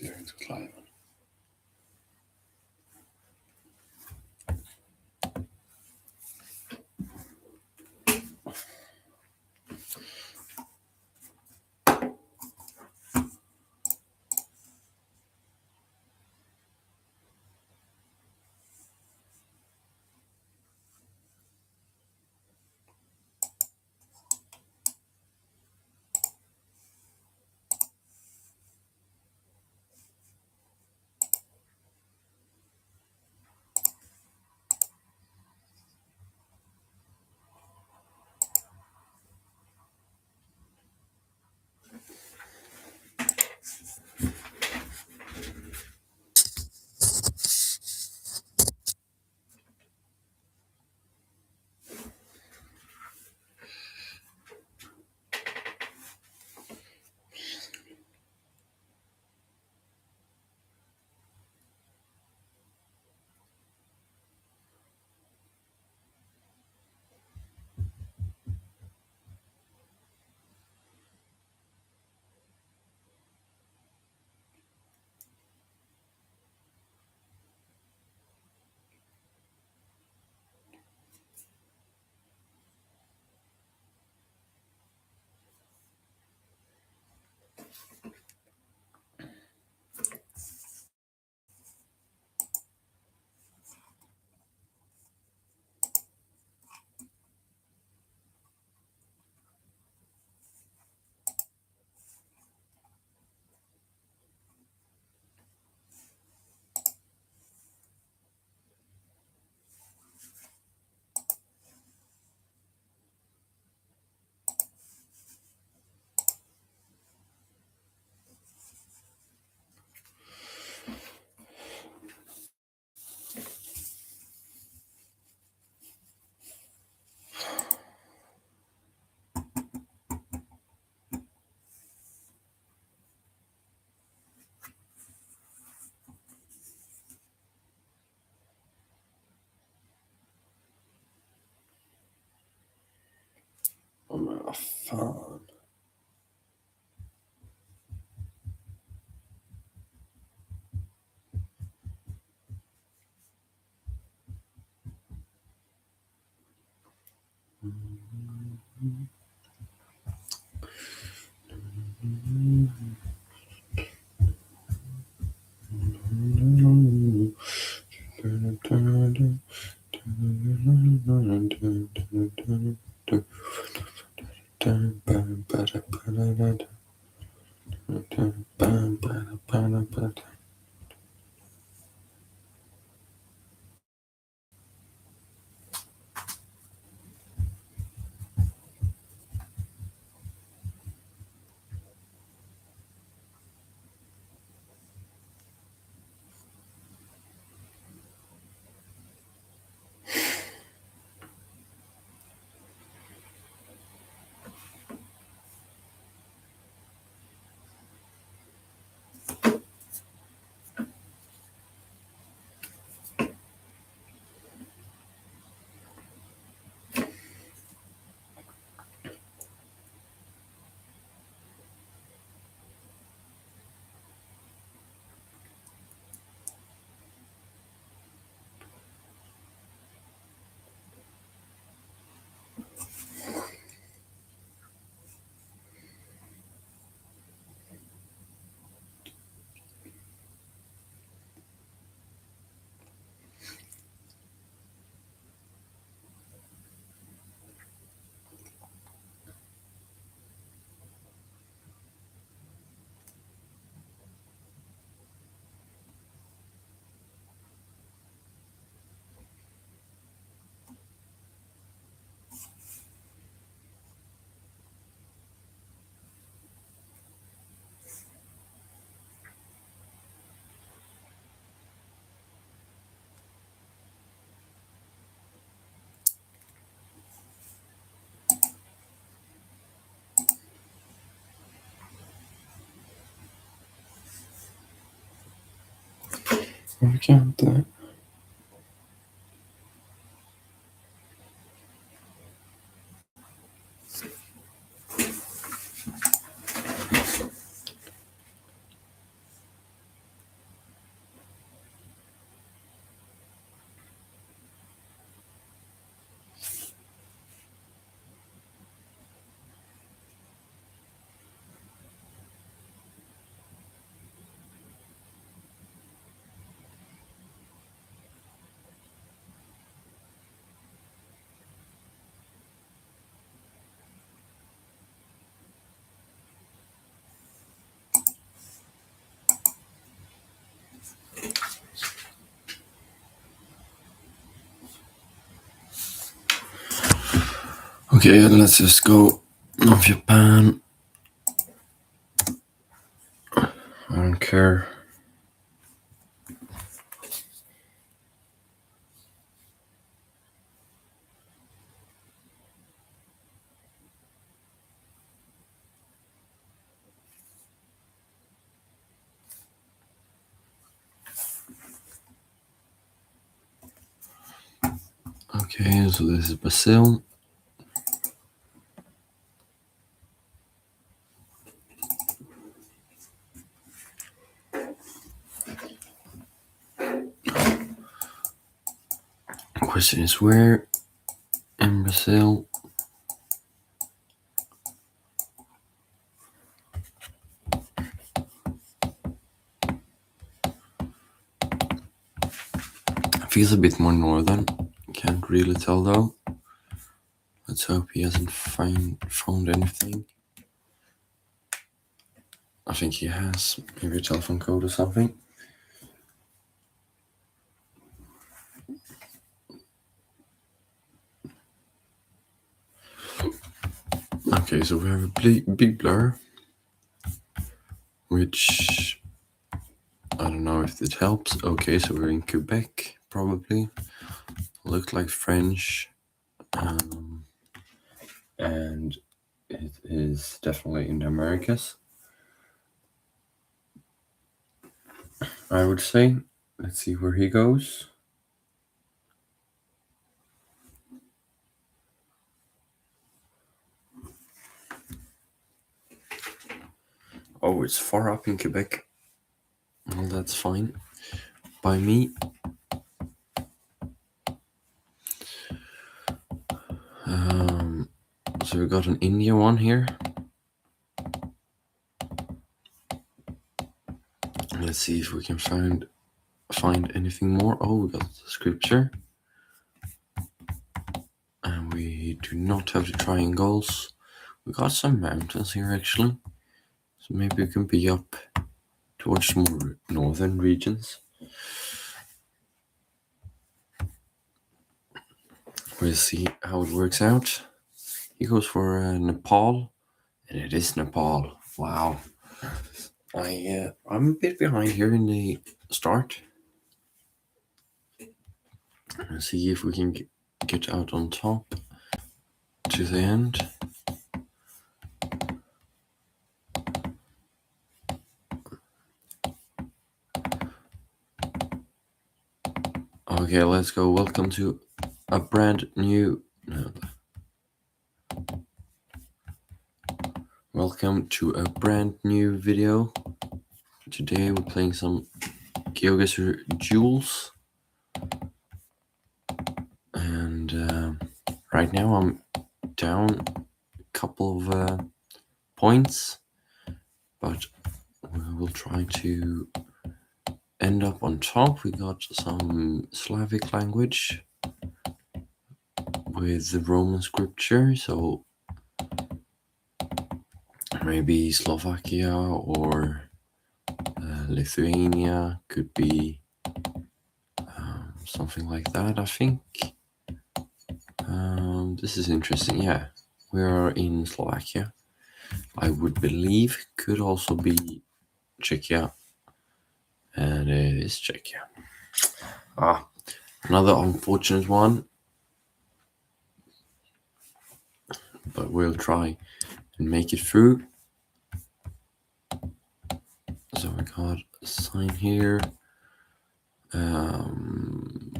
Styringsklaven. Vad fan. Orkar inte. Okay, let's just go of Japan. I don't care. Okay, so this is Brazil. Question is where in Brazil? Feels a bit more northern. Can't really tell though. Let's hope he hasn't found anything. I think he has. Maybe a telephone code or something. Okay, so we have a big blur, which I don't know if it helps. Okay, so we're in Quebec, probably. Looked like French. And it is definitely in the Americas, I would say. Let's see where he goes. Oh, it's far up in Quebec. Well, that's fine by me. So we got an India one here. Let's see if we can find anything more. Oh, we got the scripture. And we do not have the triangles. We got some mountains here actually. So maybe we can be up towards more northern regions. We'll see how it works out. He goes for Nepal, and it is Nepal. Wow. I'm a bit behind here in the start. Let's see if we can get out on top to the end. Okay, let's go. Welcome to a brand new... No. Welcome to a brand new video. Today we're playing some Geoguessr Duels. And right now I'm down a couple of points, but we will try to end up on top. We got some Slavic language with the Roman scripture, so maybe Slovakia or Lithuania could be something like that, I think. This is interesting. Yeah, we are in Slovakia. I would believe could also be Czechia, and it is Czechia. Another unfortunate one, but we'll try and make it through. So we got a sign here.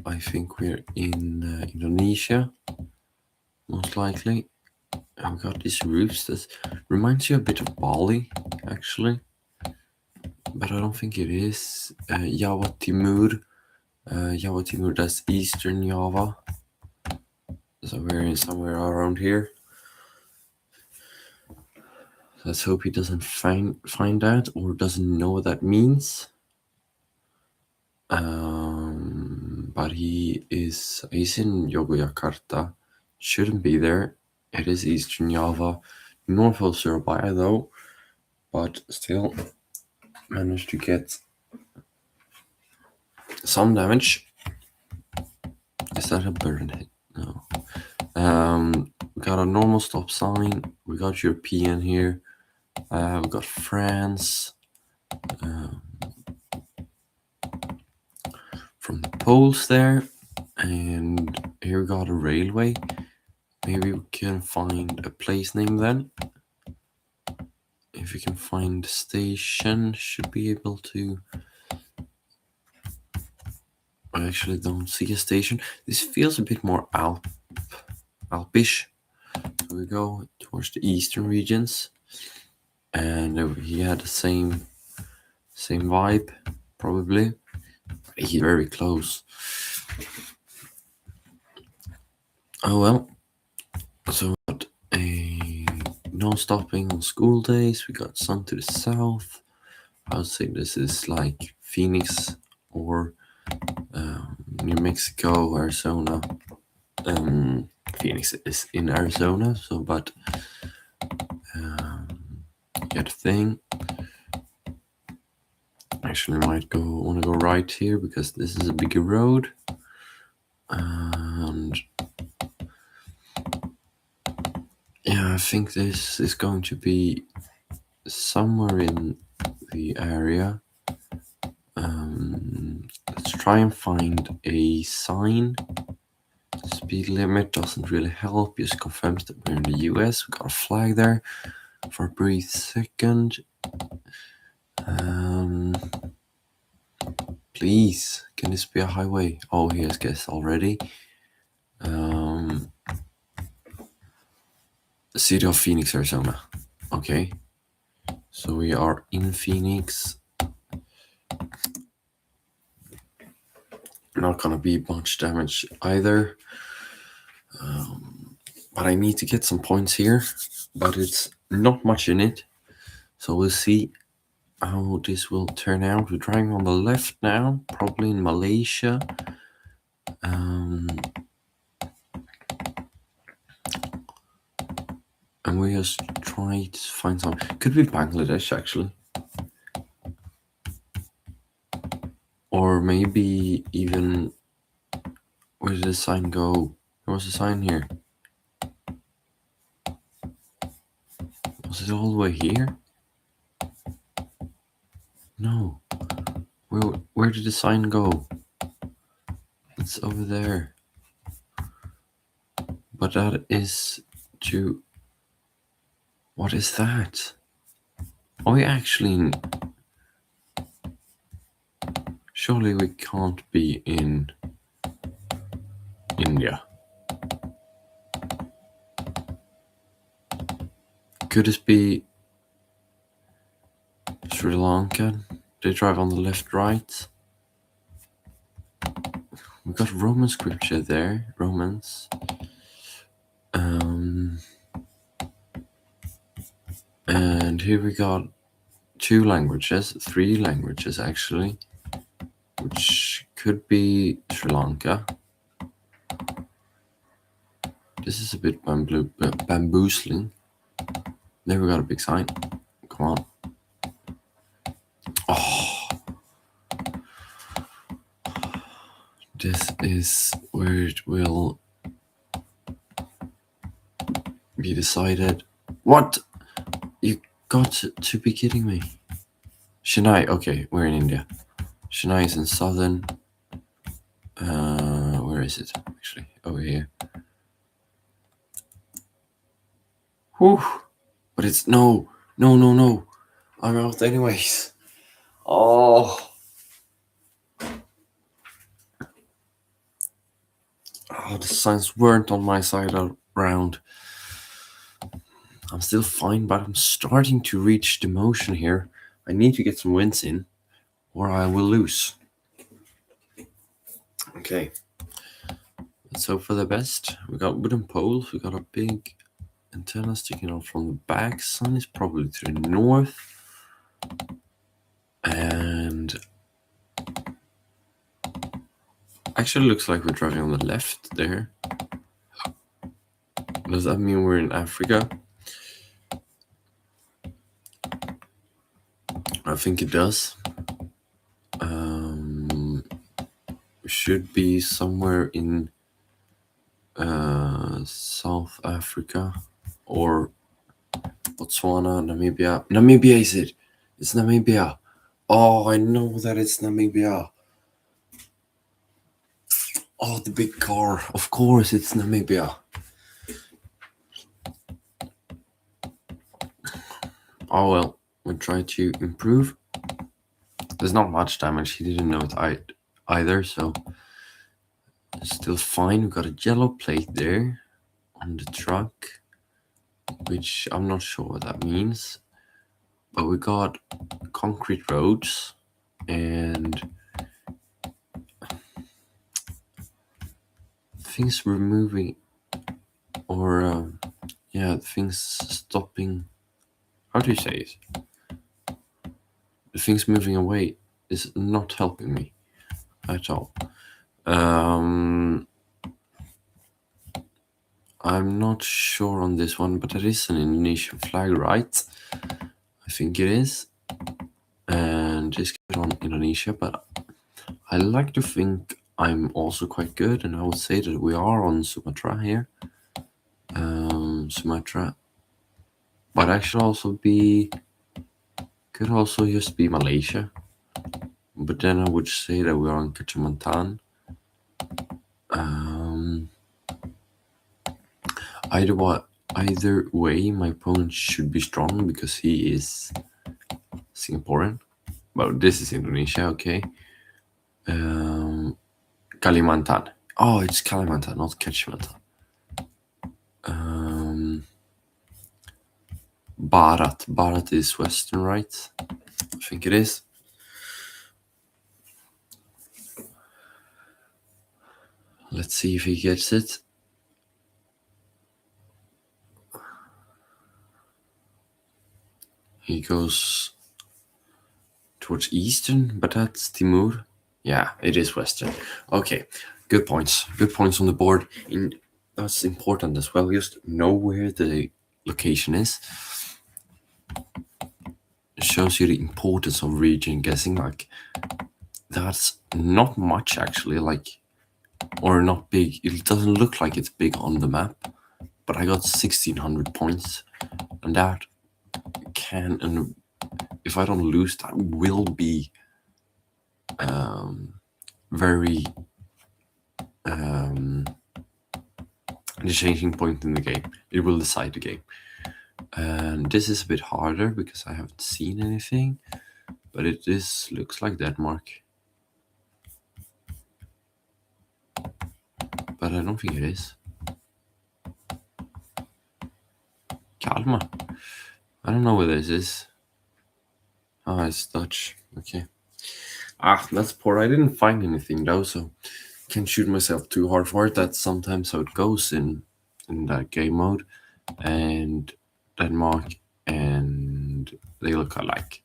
I think we're in Indonesia, most likely. And we got these roofs that reminds you a bit of Bali, actually, but I don't think it is. Jawa Timur, that's Eastern Java. So we're in somewhere around here. Let's hope he doesn't find that or doesn't know what that means. But he's in Yogyakarta. Shouldn't be there. It is Eastern Java. North of Surabaya though. But still managed to get some damage. Is that a burn hit? No. We got a normal stop sign. We got European here. We got France. From the poles there. And here we got a railway. Maybe we can find a place name then. If we can find a station, should be able to. I actually don't see a station. This feels a bit more Alpish. So we go towards the eastern regions, and he had the same vibe, probably. He's very close. Oh well. So we got a no stopping on school days. We got sun to the south. I would say this is like Phoenix or New Mexico, Arizona. Phoenix is in Arizona, so but get a thing. Actually, might want to go right here because this is a bigger road, and yeah, I think this is going to be somewhere in the area. Let's try and find a sign. Speed limit doesn't really help, just confirms that we're in the US. We got a flag there for a brief second. Please, can this be a highway? Oh, here's guess already. The city of Phoenix, Arizona. Okay, so we are in Phoenix. Not gonna be much damage either. But I need to get some points here, but it's not much in it. So we'll see how this will turn out. We're driving on the left now, probably in Malaysia. And we just try to find some. Could be Bangladesh actually. Or maybe even. Where did the sign go? There was a sign here. Was it all the way here? No. Where did the sign go? It's over there. But that is to. What is that? Are we actually. Surely we can't be in India. Could this be Sri Lanka? They drive on the left, right. We got Roman scripture there, Romans. And here we got 2 languages, 3 languages actually, which could be Sri Lanka. This is a bit bamboozling. There we got a big sign. Come on. Oh. This is where it will be decided. What? You got to be kidding me. Chennai, okay, we're in India. Chennai is in southern. Where is it? Actually, over here. Whew. But it's no. I'm out anyways. Oh, the signs weren't on my side around. I'm still fine, but I'm starting to reach demotion here. I need to get some wins in, or I will lose. Okay. Let's hope for the best. We got wooden poles. We got a big antenna sticking out from the back. Sun is probably to the north. And actually looks like we're driving on the left there. Does that mean we're in Africa? I think it does. We should be somewhere in South Africa or Botswana, Namibia. Namibia is it? It's Namibia. Oh, I know that it's Namibia. Oh, the big car. Of course, it's Namibia. Oh well, we try to improve. There's not much damage. He didn't know it either, so still fine. We got a yellow plate there on the truck, which I'm not sure what that means. But we got concrete roads and things were moving, or yeah, things stopping. How do you say it? The things moving away is not helping me at all. I'm not sure on this one, but it is an Indonesian flag, right? I think it is. And just get on Indonesia, but I like to think I'm also quite good, and I would say that we are on Sumatra here. Sumatra. But I should also be, could also just be Malaysia. But then I would say that we're on Kacamatan. Either way, my opponent should be strong because he is Singaporean. Well, this is Indonesia, okay. Kalimantan. Oh, it's Kalimantan, not Kacamatan. Barat. Barat is western, right? I think it is. Let's see if he gets it. He goes towards eastern, but that's Timur. Yeah, it is western. Okay, good points. Good points on the board. And that's important as well. Just know where the location is. It shows you the importance of region guessing. Like, that's not much actually. Like, or not big. It doesn't look like it's big on the map. But I got 1,600 points, and that can, and if I don't lose, that will be very the changing point in the game. It will decide the game. And this is a bit harder because I haven't seen anything, but it looks like Denmark. But I don't think it is. Kalmar. I don't know where this is. Oh, it's Dutch. Okay. That's poor. I didn't find anything though, so can't shoot myself too hard for it. That's sometimes how it goes in that game mode. And Denmark and they look alike.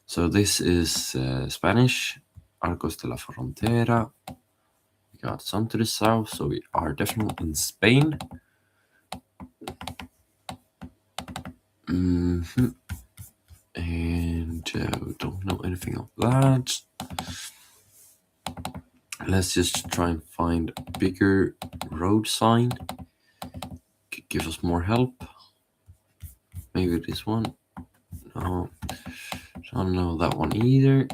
So this is Spanish, Arcos de la Frontera. We got some to the south, so we are definitely in Spain. And we don't know anything of that. Let's just try and find a bigger road sign. Could give us more help. Maybe this one. No, don't know that one either.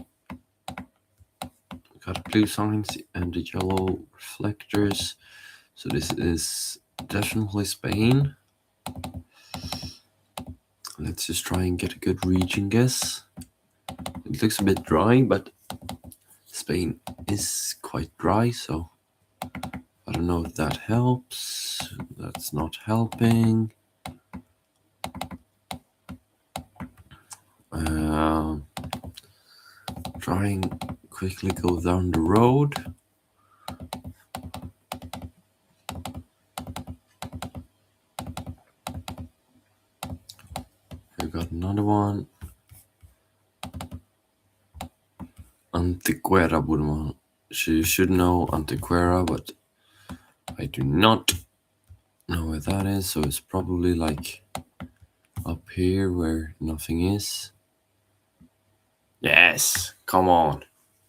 Got blue signs and the yellow reflectors. So this is definitely Spain. Let's just try and get a good region guess. It looks a bit dry, but Spain is quite dry, so I don't know if that helps. That's not helping. Try and quickly go down the road. We got another one. Antequera borde man. You should know Antequera, but I do not know where that is, so it's probably like up here where nothing is. Yes, come on.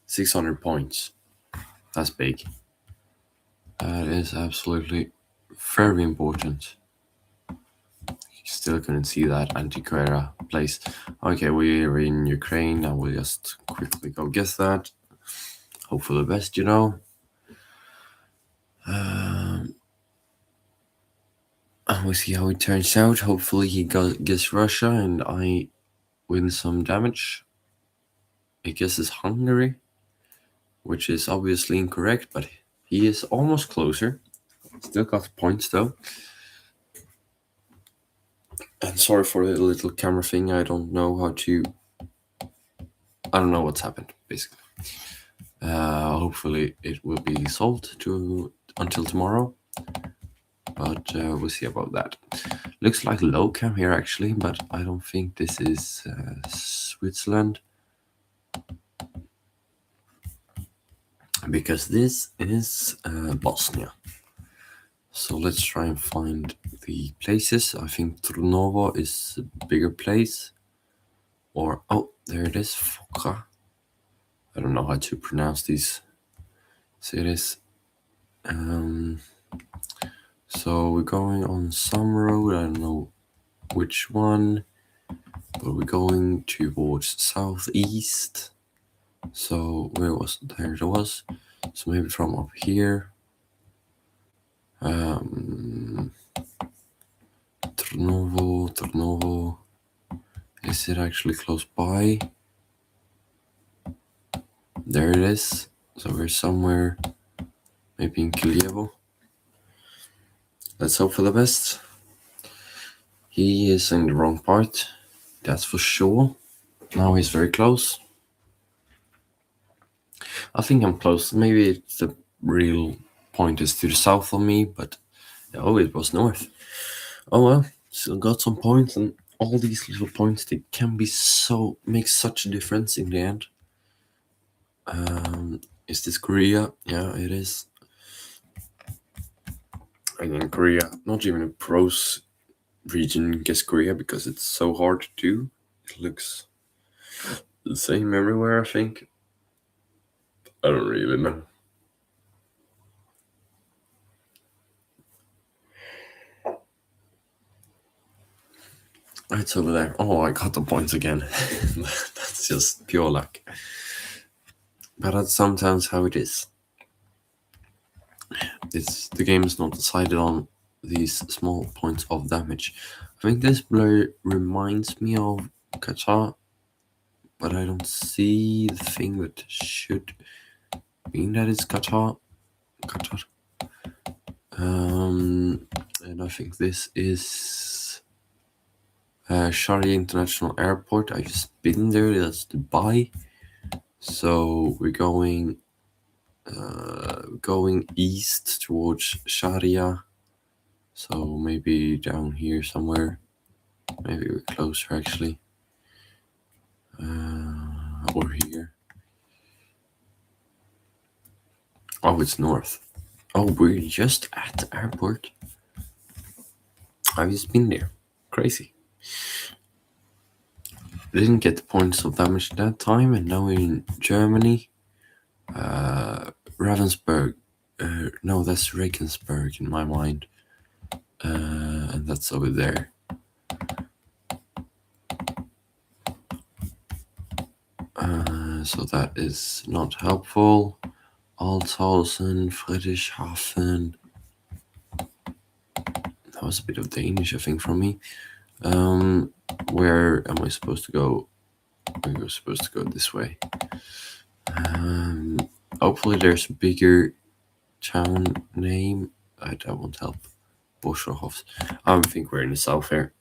600 points. That's big. That is absolutely very important. Still couldn't see that Antiquera place. Okay, we're in Ukraine. I will just quickly go guess that. Hope for the best, you know. And we'll see how it turns out. Hopefully he gets Russia and I win some damage. I guess it's Hungary, which is obviously incorrect, but he is almost closer. Still got points though. And sorry for the little camera thing. I don't know what's happened, basically. Hopefully it will be solved until tomorrow. But we'll see about that. Looks like low cam here actually, but I don't think this is Switzerland. Because this is Bosnia. So let's try and find the places. I think Trnovo is a bigger place. Or, oh, there it is, Foka. I don't know how to pronounce these cities. So we're going on some road, I don't know which one, but we're going towards southeast. So where was there it was? So maybe from up here. Trnovo. Is it actually close by? There it is. So we're somewhere, maybe in Kilevo. Let's hope for the best. He is in the wrong part, that's for sure. Now he's very close. I think I'm close. Maybe it's the real point is to the south of me, but oh, it was north. Oh well, still got some points, and all these little points, they can make such a difference in the end. Is this Korea? Yeah, it is. Again, Korea, not even a pros region guess Korea because it's so hard to do. It looks the same everywhere, I think. I don't really know. It's over there. Oh, I got the points again. That's just pure luck. But that's sometimes how it is. The game is not decided on these small points of damage. I think this blur reminds me of Qatar, but I don't see the thing that should mean that it's Qatar. And I think this is Sharjah International Airport. I've just been there. That's Dubai. So we're going east towards Sharjah. So maybe down here somewhere. Maybe we're closer actually. Or here. Oh, it's north. Oh, we're just at the airport. I've just been there. Crazy. Didn't get the points of damage that time, and now we're in Germany. Ravensburg. No, that's Regensburg in my mind. And that's over there. So that is not helpful. Altshausen, Friedrichshafen. That was a bit of Danish, I think, from me. Where am I supposed to go? We're supposed to go this way. Hopefully there's a bigger town name. That won't help. Boscherhofs. I think we're in the south here.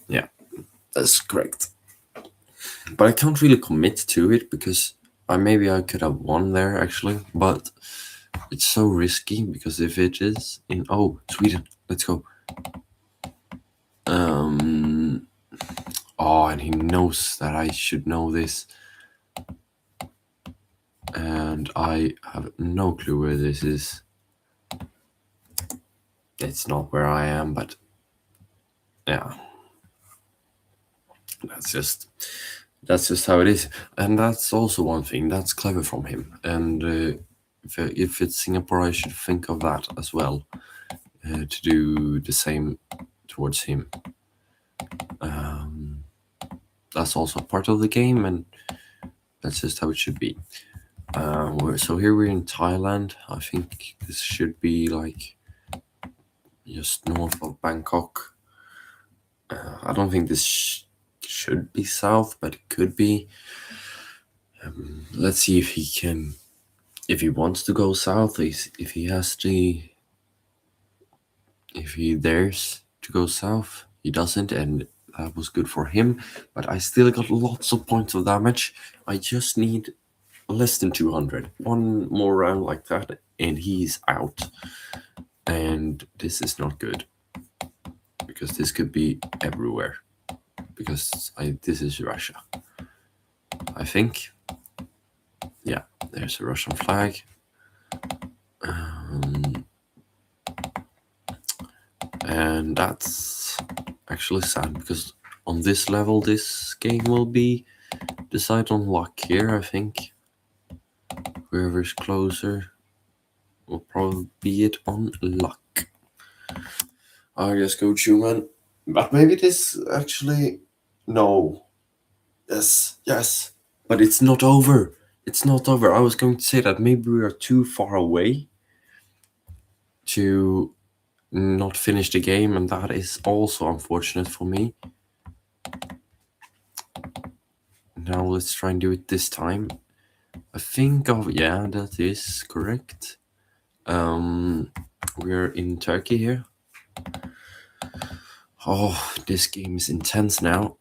Yeah, that's correct. But I can't really commit to it because maybe I could have won there actually, but it's so risky because if it is in Sweden, let's go. And he knows that I should know this, and I have no clue where this is. It's not where I am, but yeah, that's just how it is. And that's also one thing that's clever from him. And if it's Singapore, I should think of that as well, to do the same towards him. That's also part of the game, and that's just how it should be. So here we're in Thailand. I think this should be like just north of Bangkok. I don't think this should be south, but it could be. Let's see if he can, if he wants to go south, if he has if he dares to go south. He doesn't, and that was good for him. But I still got lots of points of damage. I just need less than 200. One more round like that, and he's out. And this is not good, because this could be everywhere. Because this is Russia, I think. Yeah, there's a Russian flag. And that's actually sad, because on this level, this game will be decided on luck here, I think. Whoever's closer will probably be it on luck. I guess go Schumann. But maybe this actually... No. Yes. But it's not over. It's not over. I was going to say that maybe we are too far away to not finish the game, and that is also unfortunate for me. Now let's try and do it this time. I think yeah, that is correct. We're in Turkey here. Oh, this game is intense now.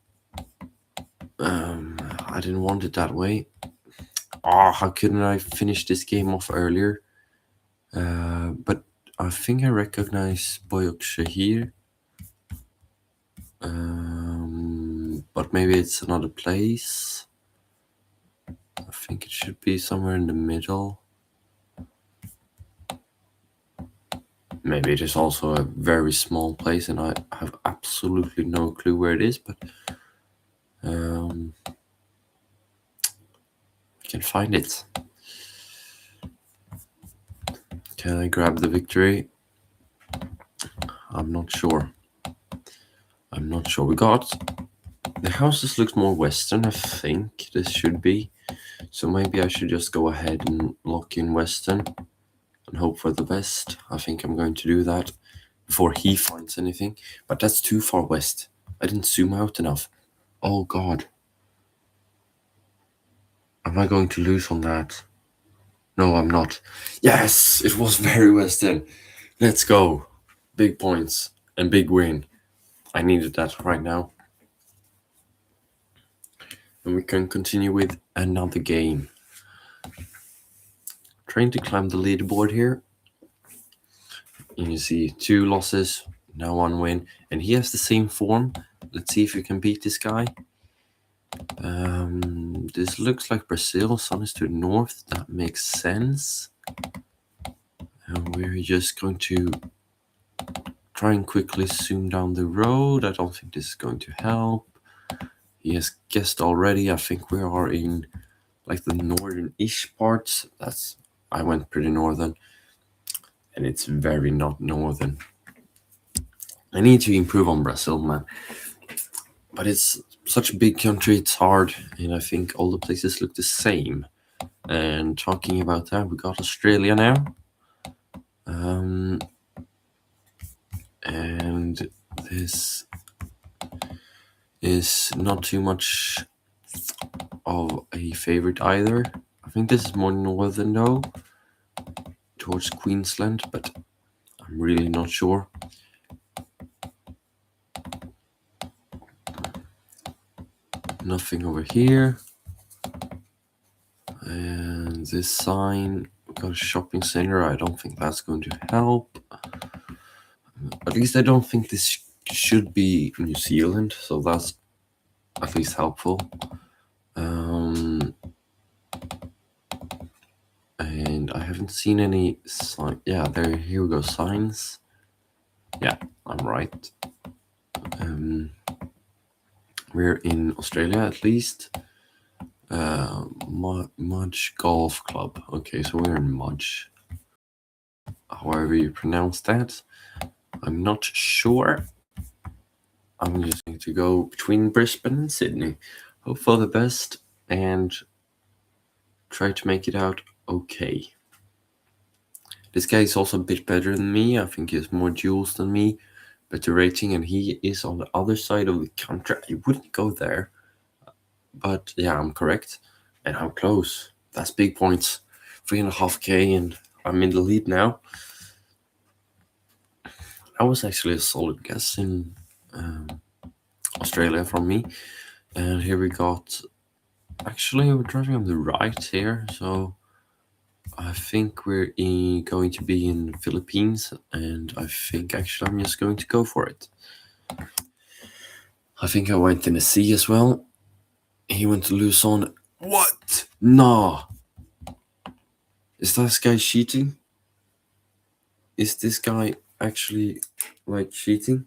I didn't want it that way. Oh, how couldn't I finish this game off earlier? But I think I recognize Boyokshahir. But maybe it's another place. I think it should be somewhere in the middle. Maybe it is also a very small place, and I have absolutely no clue where it is, but I can find it. Can I grab the victory? I'm not sure. We got... The houses look more western, I think this should be. So maybe I should just go ahead and lock in western and hope for the best. I think I'm going to do that before he finds anything. But that's too far west. I didn't zoom out enough. Oh god. Am I going to lose on that? No, I'm not. Yes, it was very western. Let's go. Big points and big win. I needed that right now. And we can continue with another game. Trying to climb the leaderboard here. And you see 2 losses, now 1 win. And he has the same form. Let's see if we can beat this guy. This looks like Brazil. Sun is to the north. That makes sense. And we're just going to try and quickly zoom down the road. I don't think this is going to help. He has guessed already. I think we are in like the northern-ish parts. I went pretty northern, and it's very not northern. I need to improve on Brazil, man. But it's such a big country, it's hard, and I think all the places look the same. And talking about that, we got Australia now. And this is not too much of a favorite either. I think this is more northern though, towards Queensland, but I'm really not sure. Nothing over here. And this sign, we got a shopping center. I don't think that's going to help. At least I don't think this should be New Zealand, so that's at least helpful. And I haven't seen any sign. Yeah, here we go, signs. Yeah, I'm right. We're in Australia at least. Mudge Golf Club. Okay, so we're in Mudge. However you pronounce that, I'm not sure. I'm just going to go between Brisbane and Sydney. Hope for the best and try to make it out okay. This guy is also a bit better than me. I think he has more duels than me, better rating, and he is on the other side of the country. I wouldn't go there, but yeah, I'm correct. And I'm close. That's big points. 3.5k, and I'm in the lead now. That was actually a solid guess in Australia from me. And here we got. Actually, we're driving on the right here, so I think we're going to be in the Philippines, and I think actually I'm just going to go for it. I think I went in the sea as well. He went to Luzon. What? Nah. Is this guy cheating? Is this guy actually like cheating?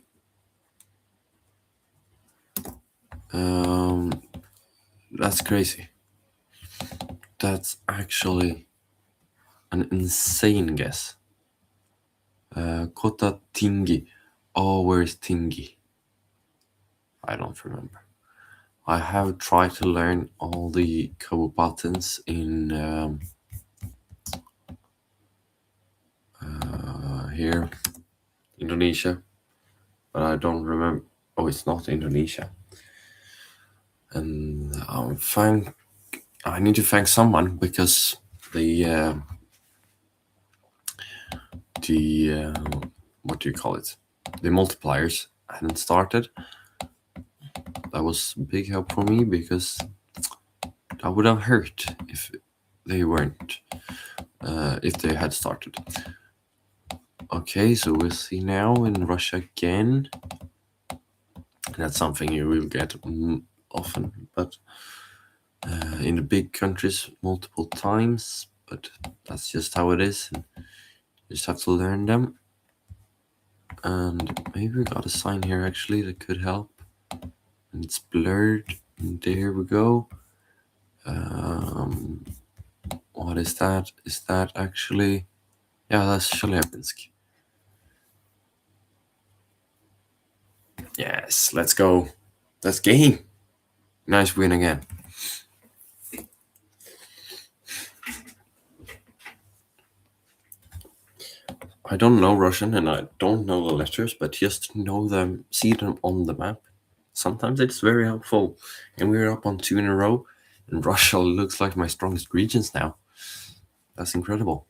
That's crazy. That's actually an insane guess. Kota Tingi. Oh, where's Tingi? I don't remember. I have tried to learn all the Kobo buttons in here, Indonesia, but I don't remember. Oh, it's not Indonesia. And I need to thank someone because the what do you call it? The multipliers hadn't started. That was a big help for me because that would have hurt if they weren't, if they had started. Okay, so we'll see now in Russia again. That's something you will get often, but in the big countries multiple times, but that's just how it is. And you just have to learn them. And maybe we got a sign here actually that could help. And it's blurred. And there we go. What is that? Is that actually? Yeah, that's Chelyabinsk. Yes, let's go. That's game. Nice win again. I don't know Russian and I don't know the letters, but just know them, see them on the map. Sometimes it's very helpful. And we're up on 2 in a row, and Russia looks like my strongest regions now. That's incredible.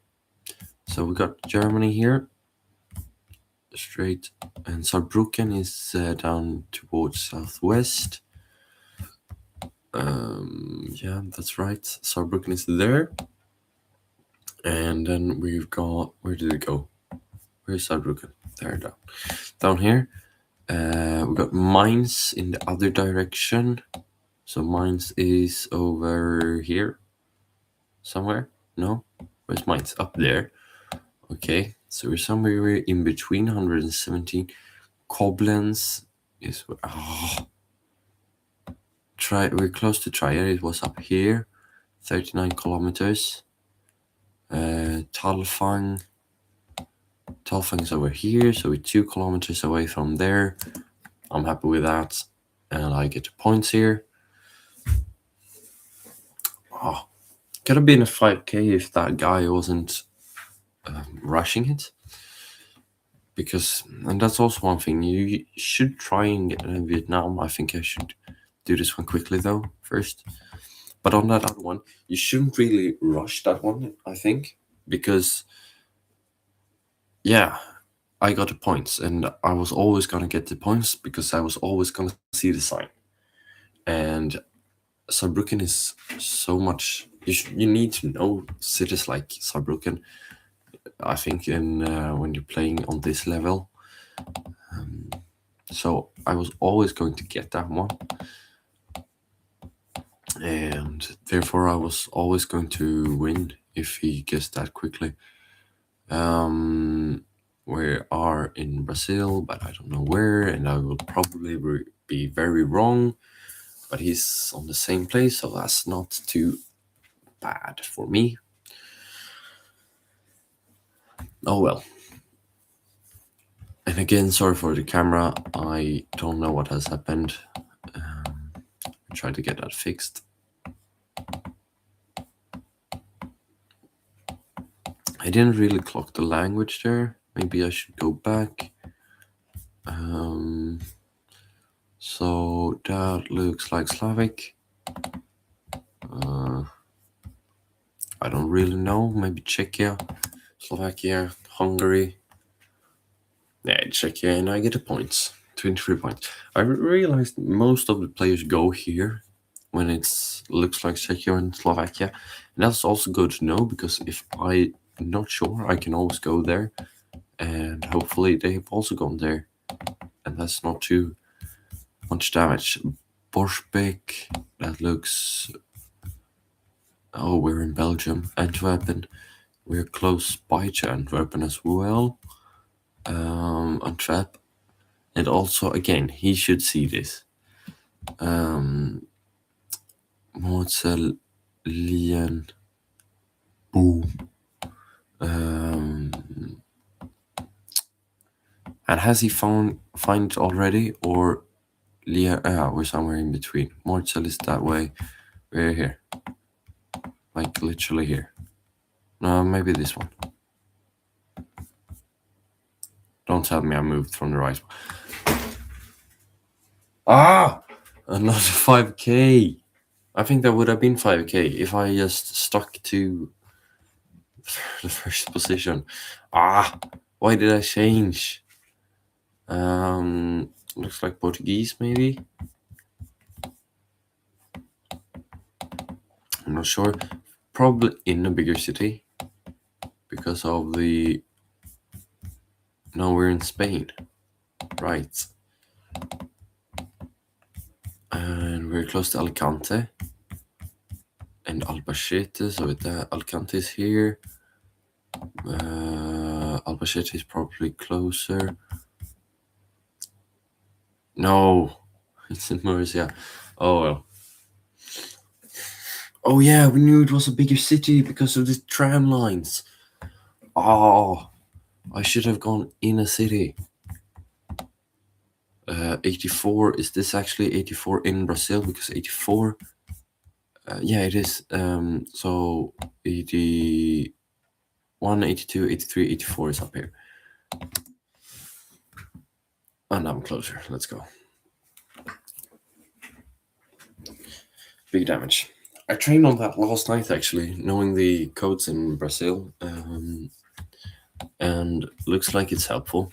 So we got Germany here, straight, and Saarbrücken is down towards southwest. Yeah, that's right. Saarbrücken is there. And then we've got, where did it go? Where's Saarbrücken? There, down. Down here. We got Mainz in the other direction. So Mainz is over here. Somewhere? No? Where's Mainz? Up there. Okay, so we're somewhere in between 117. Koblenz is... we're close to Trier. It was up here. 39 kilometers. Talfang is over here, so we're 2 kilometers away from there. I'm happy with that, and I get the points here. Oh, could have been a 5k if that guy wasn't rushing it. Because, and that's also one thing, you should try and get in Vietnam. I think I should do this one quickly though, first. But on that other one, you shouldn't really rush that one, I think, because yeah, I got the points, and I was always gonna get the points because I was always gonna see the sign. And Saarbrücken is so much. You need to know cities like Saarbrücken. I think when you're playing on this level. So I was always going to get that one, and therefore I was always going to win if he guessed that quickly. We are in Brazil, but I don't know where, and I will probably be very wrong, but he's on the same place, so that's not too bad for me. Oh well. And again, sorry for the camera. I don't know what has happened. Try to get that fixed. I didn't really clock the language there. Maybe I should go back. So that looks like Slavic. I don't really know. Maybe Czechia, Slovakia, Hungary. Yeah, Czechia, and I get the points. 23 points. I realized most of the players go here when it looks like Czechia and Slovakia. And that's also good to know, because if I'm not sure, I can always go there. And hopefully they have also gone there. And that's not too much damage. Borsbeek, that looks... Oh, we're in Belgium. Antwerpen. We're close by to Antwerpen as well. Antwerp. And also, again, he should see this. Mozell, Lien, Boom. And has he find it already, or Lien? We're somewhere in between. Mozell is that way. We're here. Like literally here. No, maybe this one. Don't tell me I moved from the right one. Another 5k. I think that would have been 5k if I just stuck to the first position. Why did I change? Looks like Portuguese, maybe. I'm not sure. Probably in a bigger city because of the... No, we're in Spain, right? And we're close to Alicante and Albacete. So Alicante is here. Albacete is probably closer. No, it's in Murcia. Oh well. Oh yeah, we knew it was a bigger city because of the tram lines. Oh, I should have gone in a city. 84, is this actually 84 in Brazil? Because 84, yeah, it is. So 81, 82, 83, 84 is up here. And I'm closer. Let's go. Big damage. I trained on that last night, actually, knowing the codes in Brazil. And looks like it's helpful.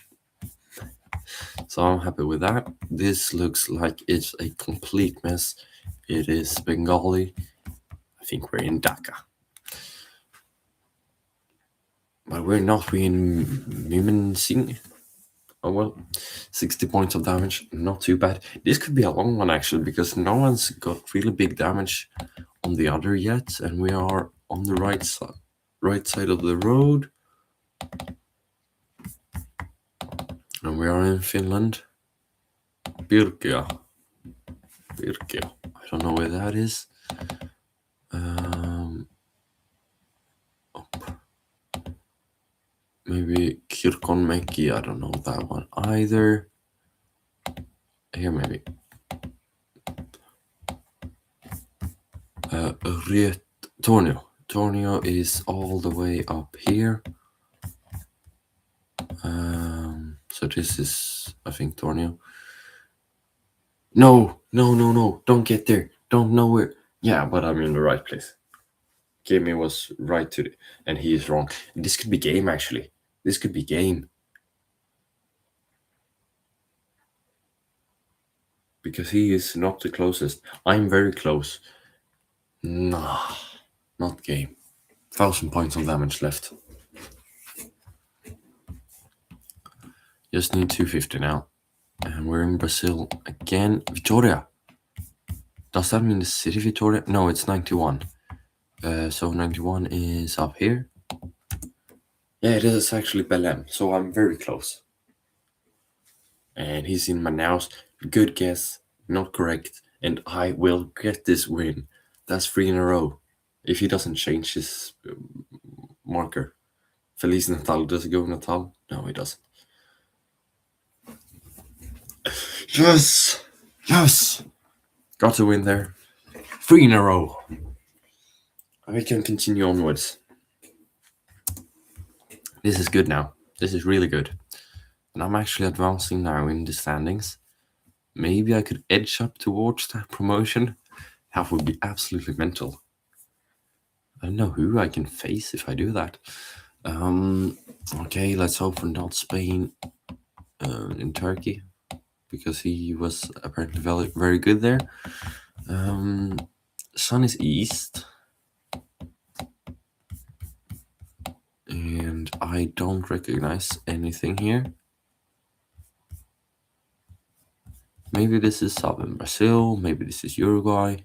So I'm happy with that. This looks like it's a complete mess. It is Bengali. I think we're in Dhaka. But we're not. We're in Mymensingh. Oh well, 60 points of damage. Not too bad. This could be a long one, actually, because no one's got really big damage on the other yet. And we are on the right side of the road. And we are in Finland. Pirkea. I don't know where that is. Maybe Kirkonmäki. I don't know that one either. Here maybe. Tornio. Tornio is all the way up here. So this is, I think, Tornio. No. Don't get there. Don't know where. Yeah, but I'm in the right place. Gamey was right to and he is wrong. This could be game, actually. This could be game. Because he is not the closest. I'm very close. Nah, not game. 1,000 points of damage left. Just need 250 now. And we're in Brazil again. Vitória. Does that mean the city Vitória? No, it's 91. So 91 is up here. Yeah, it is actually Belém. So I'm very close. And he's in Manaus. Good guess. Not correct. And I will get this win. That's 3 in a row. If he doesn't change his marker. Feliz Natal, does it go Natal? No, he doesn't. Yes! Yes! Got to win there. 3 in a row. We can continue onwards. This is good now. This is really good. And I'm actually advancing now in the standings. Maybe I could edge up towards that promotion. That would be absolutely mental. I don't know who I can face if I do that. Okay, let's hope for not Spain in Turkey, because he was apparently very, very good there. Sun is east. And I don't recognize anything here. Maybe this is southern Brazil, maybe this is Uruguay,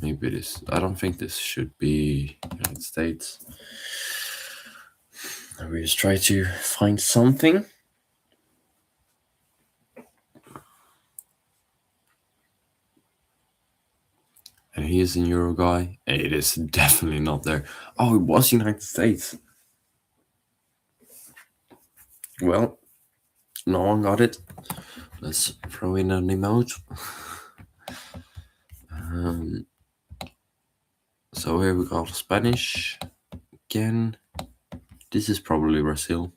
maybe this, I don't think this should be United States. We just try to find something. And he is in Uruguay, and it is definitely not there. Oh, it was United States. Well, no one got it. Let's throw in an emote. So here we got Spanish again. This is probably Brazil.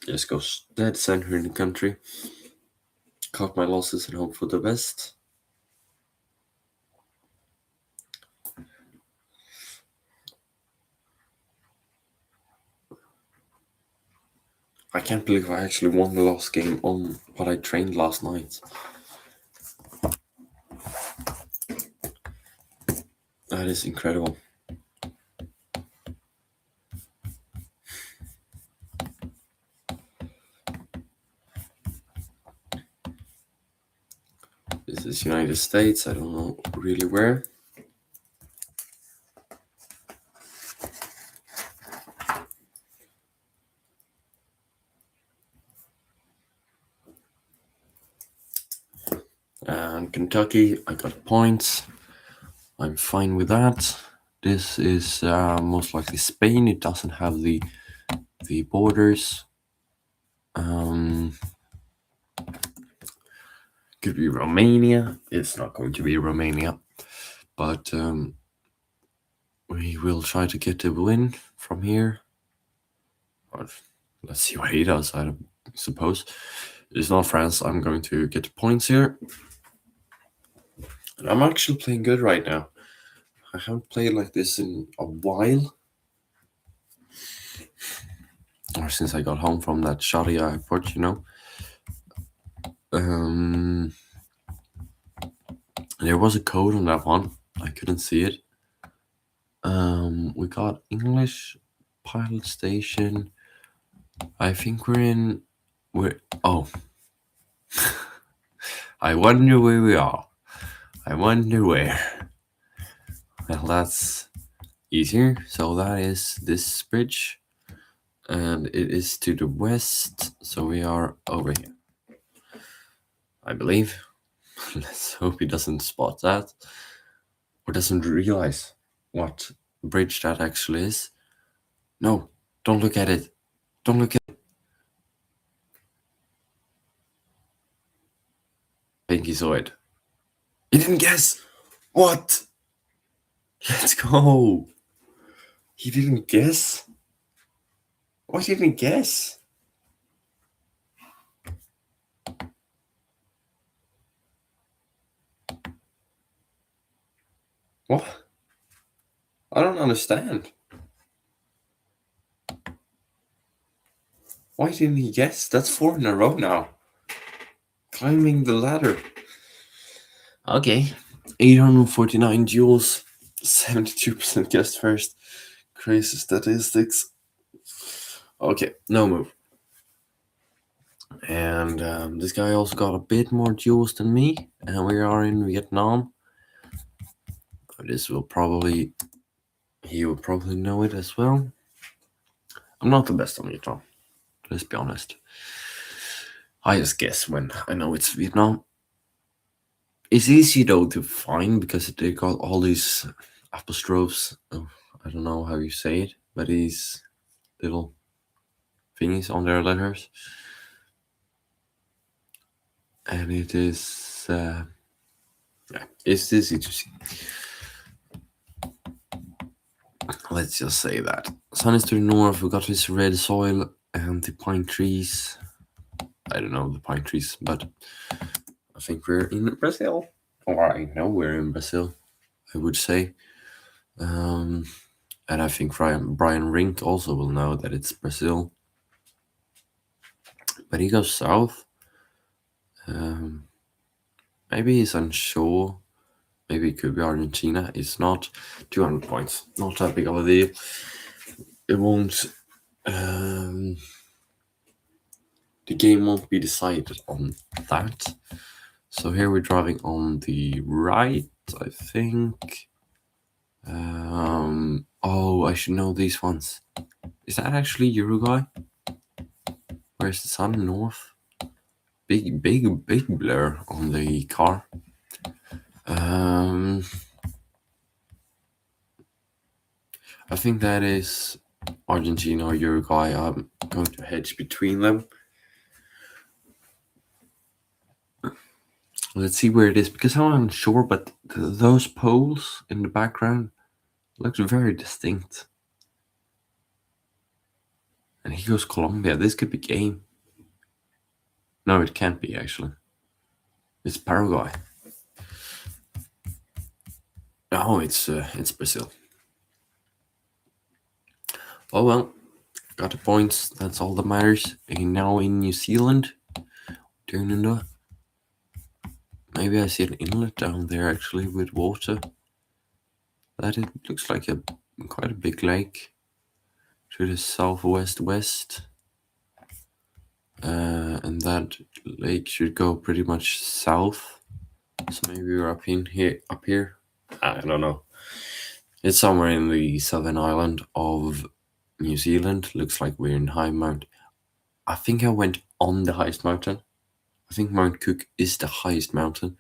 Just go dead center in the country. Cut my losses and hope for the best. I can't believe I actually won the last game on what I trained last night. That is incredible. This is United States, I don't know really where. And Kentucky, I got points. I'm fine with that. This is most likely Spain. It doesn't have the borders. Could be Romania. It's not going to be Romania, but we will try to get a win from here. Or let's see what he does. I suppose it's not France. I'm going to get points here. And I'm actually playing good right now. I haven't played like this in a while. Or since I got home from that shoddy airport, you know. There was a code on that one. I couldn't see it. We got English pilot station. I think oh. I wonder where we are. I wonder where. Well, that's easier. So that is this bridge. And it is to the west. So we are over here, I believe. Let's hope he doesn't spot that. Or doesn't realize what bridge that actually is. No, don't look at it. Don't look at it. I think he saw it. He didn't guess. What? Let's go. He didn't guess? Why didn't he guess? What? I don't understand. Why didn't he guess? That's 4 in a row now. Climbing the ladder. Okay. 849 duels. 72% guessed first. Crazy statistics. Okay, no move. And this guy also got a bit more duels than me. And we are in Vietnam. This will probably... He will probably know it as well. I'm not the best on Vietnam. Let's be honest. I just guess when I know it's Vietnam. It's easy though to find because they got all these apostrophes. Oh, I don't know how you say it, but these little thingies on their letters, and it is yeah, it's easy to see. Let's just say that sun is to the north. We got this red soil and the pine trees. I don't know the pine trees, but I think we're in Brazil. Or I know we're in Brazil, I would say. And I think Brian Rink also will know that it's Brazil. But he goes south. Maybe he's unsure. Maybe it could be Argentina. It's not 200 points. Not that big of a deal. It won't. The game won't be decided on that. So here we're driving on the right, I think. Oh, I should know these ones. Is that actually Uruguay? Where's the sun? North? Big blur on the car. I think that is Argentina or Uruguay. I'm going to hedge between them. Let's see where it is, because I'm unsure, but those poles in the background looks very distinct. And he goes Colombia. This could be game. No, it can't be, actually. It's Paraguay. Oh, it's Brazil. Oh well, got the points. That's all that matters. And now in New Zealand, turning the. Maybe I see an inlet down there actually with water. That it looks like quite a big lake to the southwest west. And that lake should go pretty much south. So maybe we're up here. I don't know. It's somewhere in the southern island of New Zealand. Looks like we're in High Mount. I think I went on the highest mountain. I think Mount Cook is the highest mountain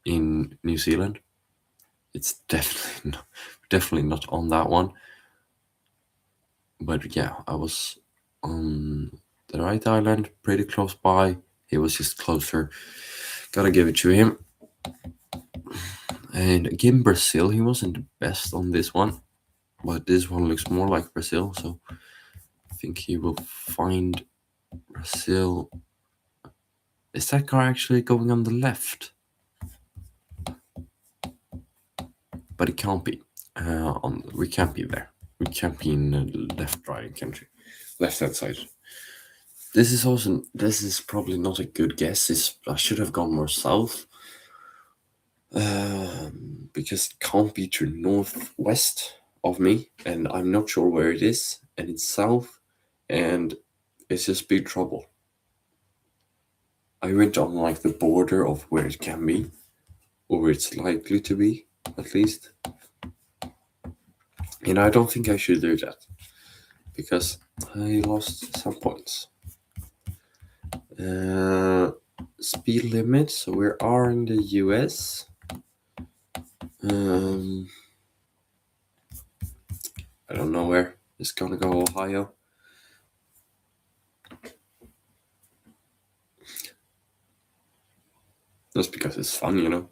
in New Zealand. It's definitely not on that one. But yeah, I was on the right island, pretty close by. He was just closer. Gotta give it to him. And again, Brazil, he wasn't the best on this one. But this one looks more like Brazil, so I think he will find Brazil. Is that car actually going on the left? But it can't be. We can't be there. We can't be in the left driving country, left hand side. This is probably not a good guess. I should have gone more south. Because it can't be to northwest of me, and I'm not sure where it is, and it's south, and it's just big trouble. I went on like the border of where it can be, or where it's likely to be, at least. And I don't think I should do that, because I lost some points. Speed limit, so we are in the US. I don't know where. It's gonna go Ohio. Just because it's fun, you know.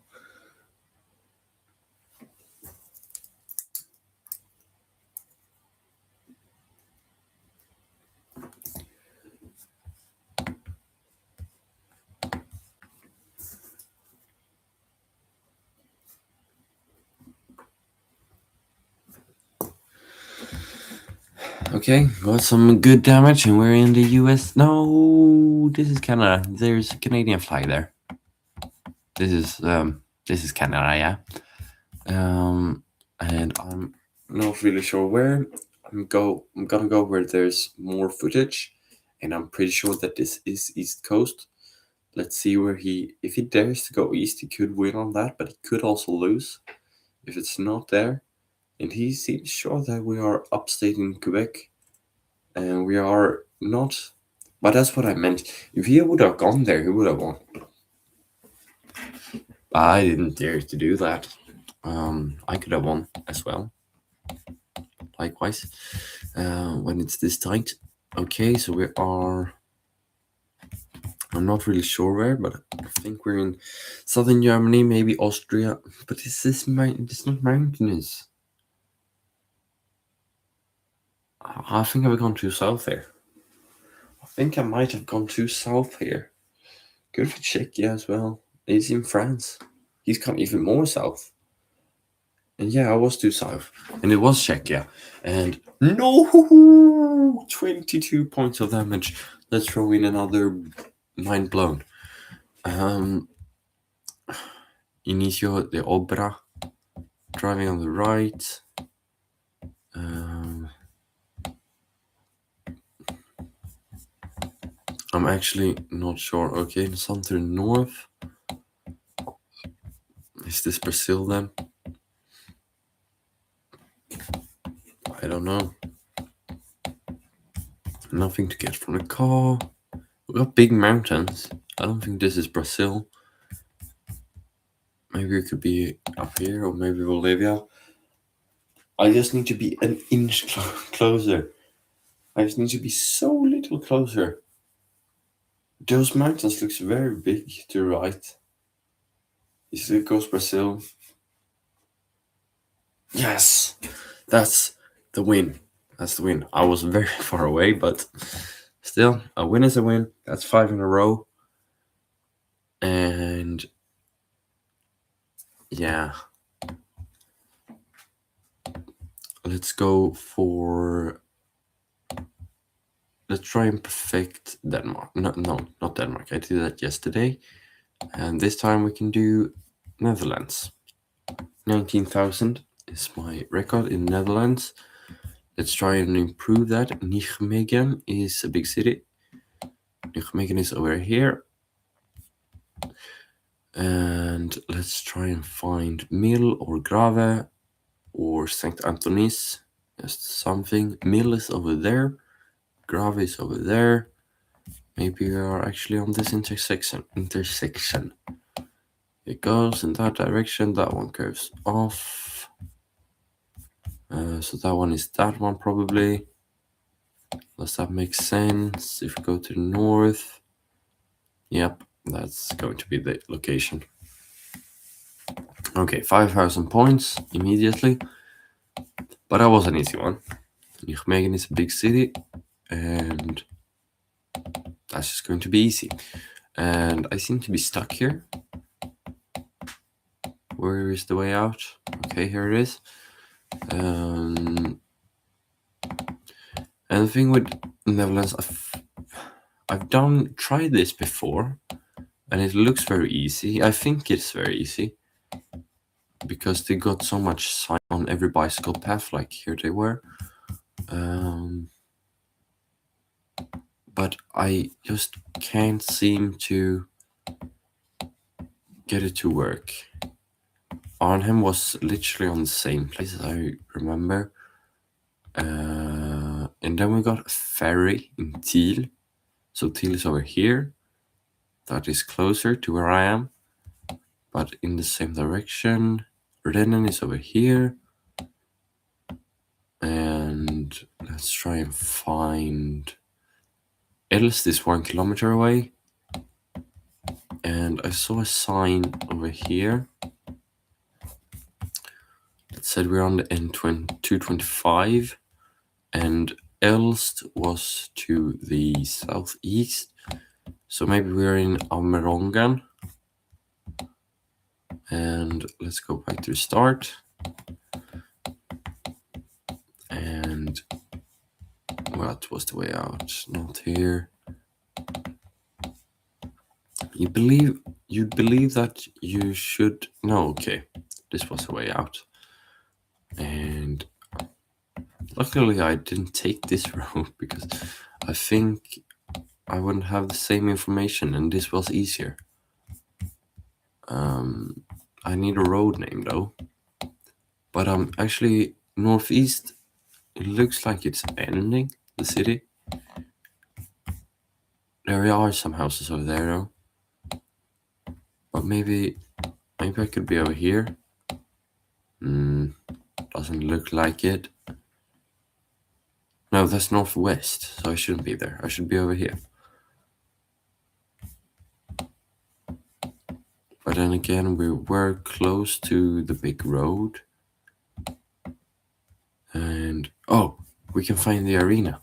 Okay, got some good damage, and we're in the US. No, this is Canada. There's a Canadian flag there. This is Canada, yeah. And I'm not really sure where. I'm gonna go where there's more footage, and I'm pretty sure that this is East Coast. Let's see where if he dares to go east, he could win on that, but he could also lose if it's not there. And he seems sure that we are upstate in Quebec, and we are not. But that's what I meant. If he would have gone there, he would have won. I didn't dare to do that. I could have won as well. Likewise, when it's this tight. Okay, so we are. I'm not really sure where, but I think we're in southern Germany, maybe Austria. But it's not mountainous. I think I've gone too south here. I think I might have gone too south here. Good for Czechia as well. He's in France. He's gone even more south. And yeah, I was too south. And it was Czechia. And no! 22 points of damage. Let's throw in another mind blown. Inicio de Obra. Driving on the right. I'm actually not sure. Okay, southern north. Is this Brazil then? I don't know. Nothing to get from the car. We got big mountains. I don't think this is Brazil. Maybe it could be up here, or maybe Bolivia. I just need to be an inch closer. I just need to be so little closer. Those mountains looks very big to the right. Is it goes Brazil? Yes! That's the win. That's the win. I was very far away, but still, a win is a win. That's 5 in a row. And yeah. Let's go for. Let's try and perfect Denmark. No, not Denmark. I did that yesterday. And this time we can do Netherlands. 19,000 is my record in Netherlands. Let's try and improve that. Nijmegen is a big city. Nijmegen is over here. And let's try and find Mill or Grave or St. Antonis. Just something. Mill is over there. Grave is over there. Maybe we are actually on this intersection. It goes in that direction. That one curves off. So that one is that one probably. Does that make sense? If we go to the north. Yep, that's going to be the location. Okay, 5,000 points immediately. But that was an easy one. Nijmegen is a big city. And that's just going to be easy. And I seem to be stuck here. Where is the way out? Okay, here it is. And the thing with Netherlands, I've tried this before, and it looks very easy. I think it's very easy because they got so much sign on every bicycle path, like here they were. But I just can't seem to get it to work. Arnhem was literally on the same place as I remember. And then we got a ferry in Tiel. So Tiel is over here. That is closer to where I am, but in the same direction. Rennen is over here. And let's try and find Elst is 1 kilometer away. And I saw a sign over here that said we're on the N225, and Elst was to the southeast. So maybe we're in Amerongen. And let's go back to the start. And what was the way out? Not here. You'd believe that you should. No, okay. This was the way out. And luckily I didn't take this road because I think I wouldn't have the same information and this was easier. I need a road name though. But actually northeast, it looks like it's ending the city. There are some houses over there though. But maybe Maybe I could be over here. Doesn't look like it. No, that's northwest, so I shouldn't be there. I should be over here. But then again, we were close to the big road. And, oh, we can find the arena.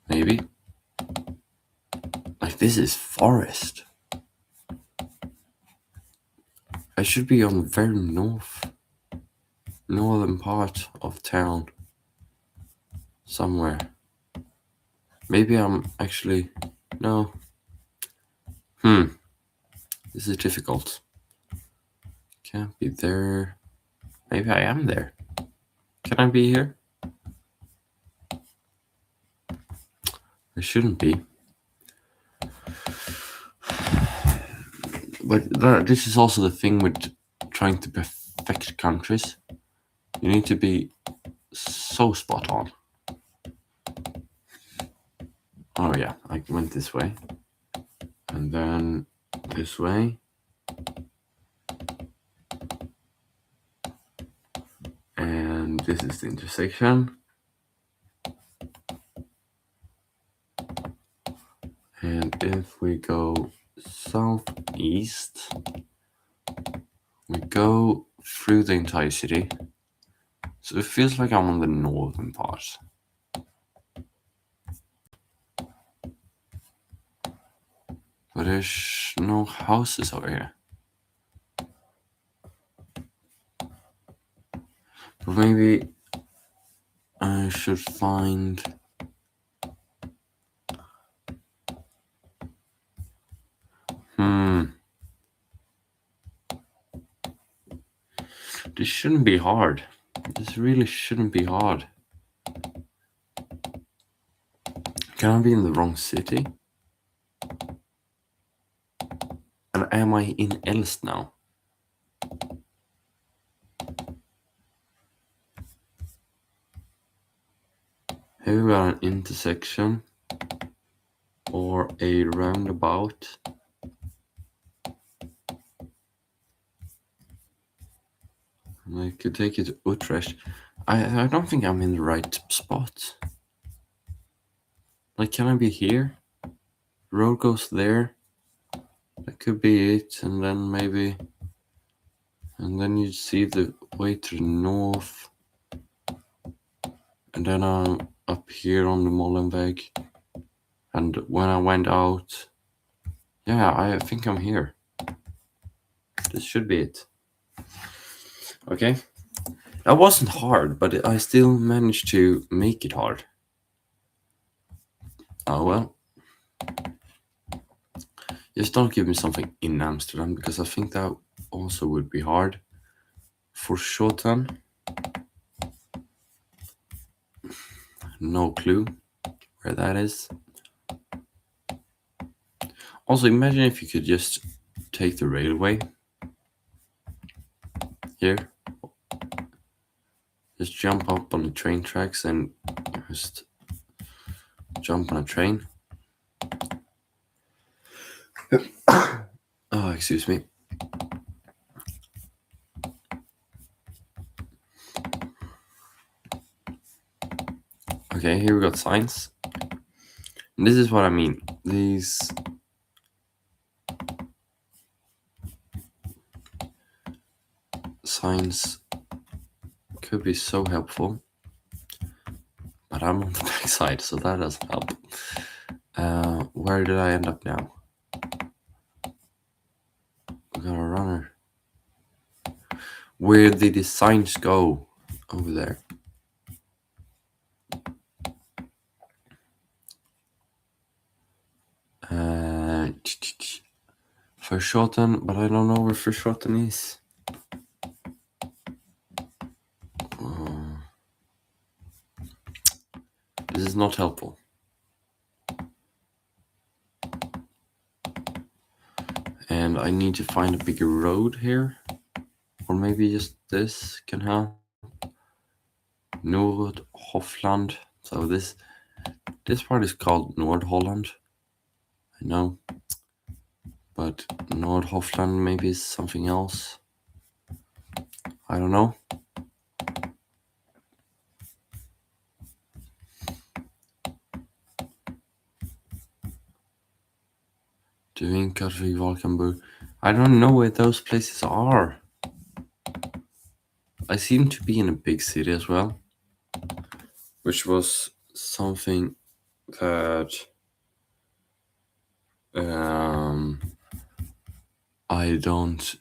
Maybe. Like, this is forest. I should be on the very northern part of town. Somewhere. Maybe I'm actually... No. This is difficult. Can't be there. Maybe I am there. Can I be here? I shouldn't be. But this is also the thing with trying to perfect countries. You need to be so spot on. Oh yeah, I went this way. And then this way. And this is the intersection. And if we go southeast, we go through the entire city. So it feels like I'm on the northern part. But there's no houses over here. But maybe I should find... This shouldn't be hard. This really shouldn't be hard. Can I be in the wrong city? And am I in Elst now? Have we got an intersection? Or a roundabout? And I could take it to Utrecht. I don't think I'm in the right spot. Like, can I be here? Road goes there. That could be it. And then maybe... And then you see the way to the north. And then I'm up here on the Molenweg. And when I went out... Yeah, I think I'm here. This should be it. Okay. That wasn't hard, but I still managed to make it hard. Oh well. Just don't give me something in Amsterdam, because I think that also would be hard. For Schoten. No clue where that is. Also, imagine if you could just take the railway. Here. Just jump up on the train tracks and just jump on a train. Oh, excuse me. Okay, here we got signs. And this is what I mean. These signs could be so helpful. But I'm on the back side, so that doesn't help. Where did I end up now? We got a runner. Where did the signs go? Over there. Verschoten, but I don't know where Verschoten is. This is not helpful. And I need to find a bigger road here. Or maybe just this can help. Noord-Hofland. So this part is called Noord-Holland. I know. But Nordhofland maybe is something else. I don't know. Doing Katwijk, Valkenburg. I don't know where those places are. I seem to be in a big city as well, which was something that I don't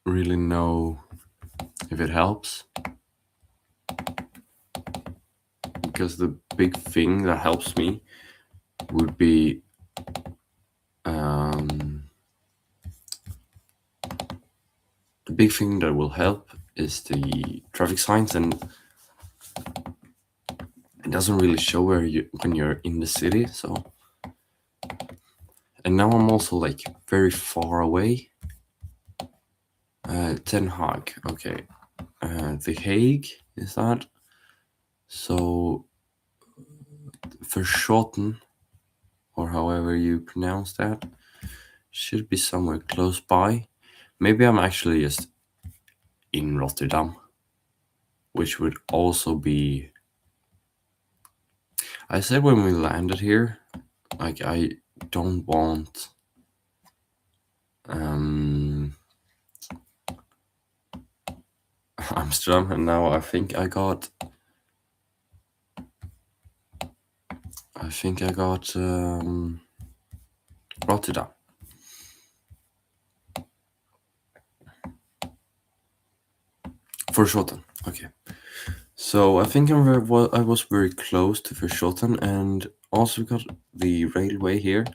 really know if it helps. Because the big thing that helps me would be the big thing that will help is the traffic signs, and it doesn't really show where you when you're in the city. So, and now I'm also like very far away. Den Haag, okay. The Hague is that? So, Verschoten, or however you pronounce that, should be somewhere close by. Maybe I'm actually just in Rotterdam, which would also be. I said when we landed here, like I don't want Amsterdam, and now I think I got Rotterdam. Verschoten, okay. So I think I was very close to Verschoten, and also got the railway here.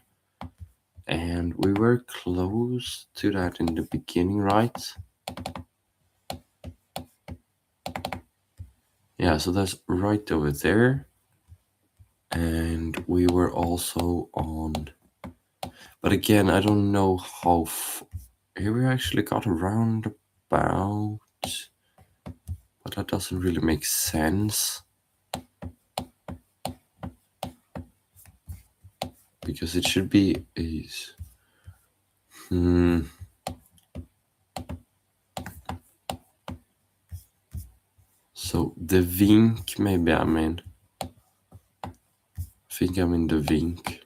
And we were close to that in the beginning, right? Yeah, so that's right over there. And we were also on... But again, I don't know how... Here we actually got a roundabout. But that doesn't really make sense. Because it should be a... So the Vink, maybe I'm in. I think I'm in the Vink.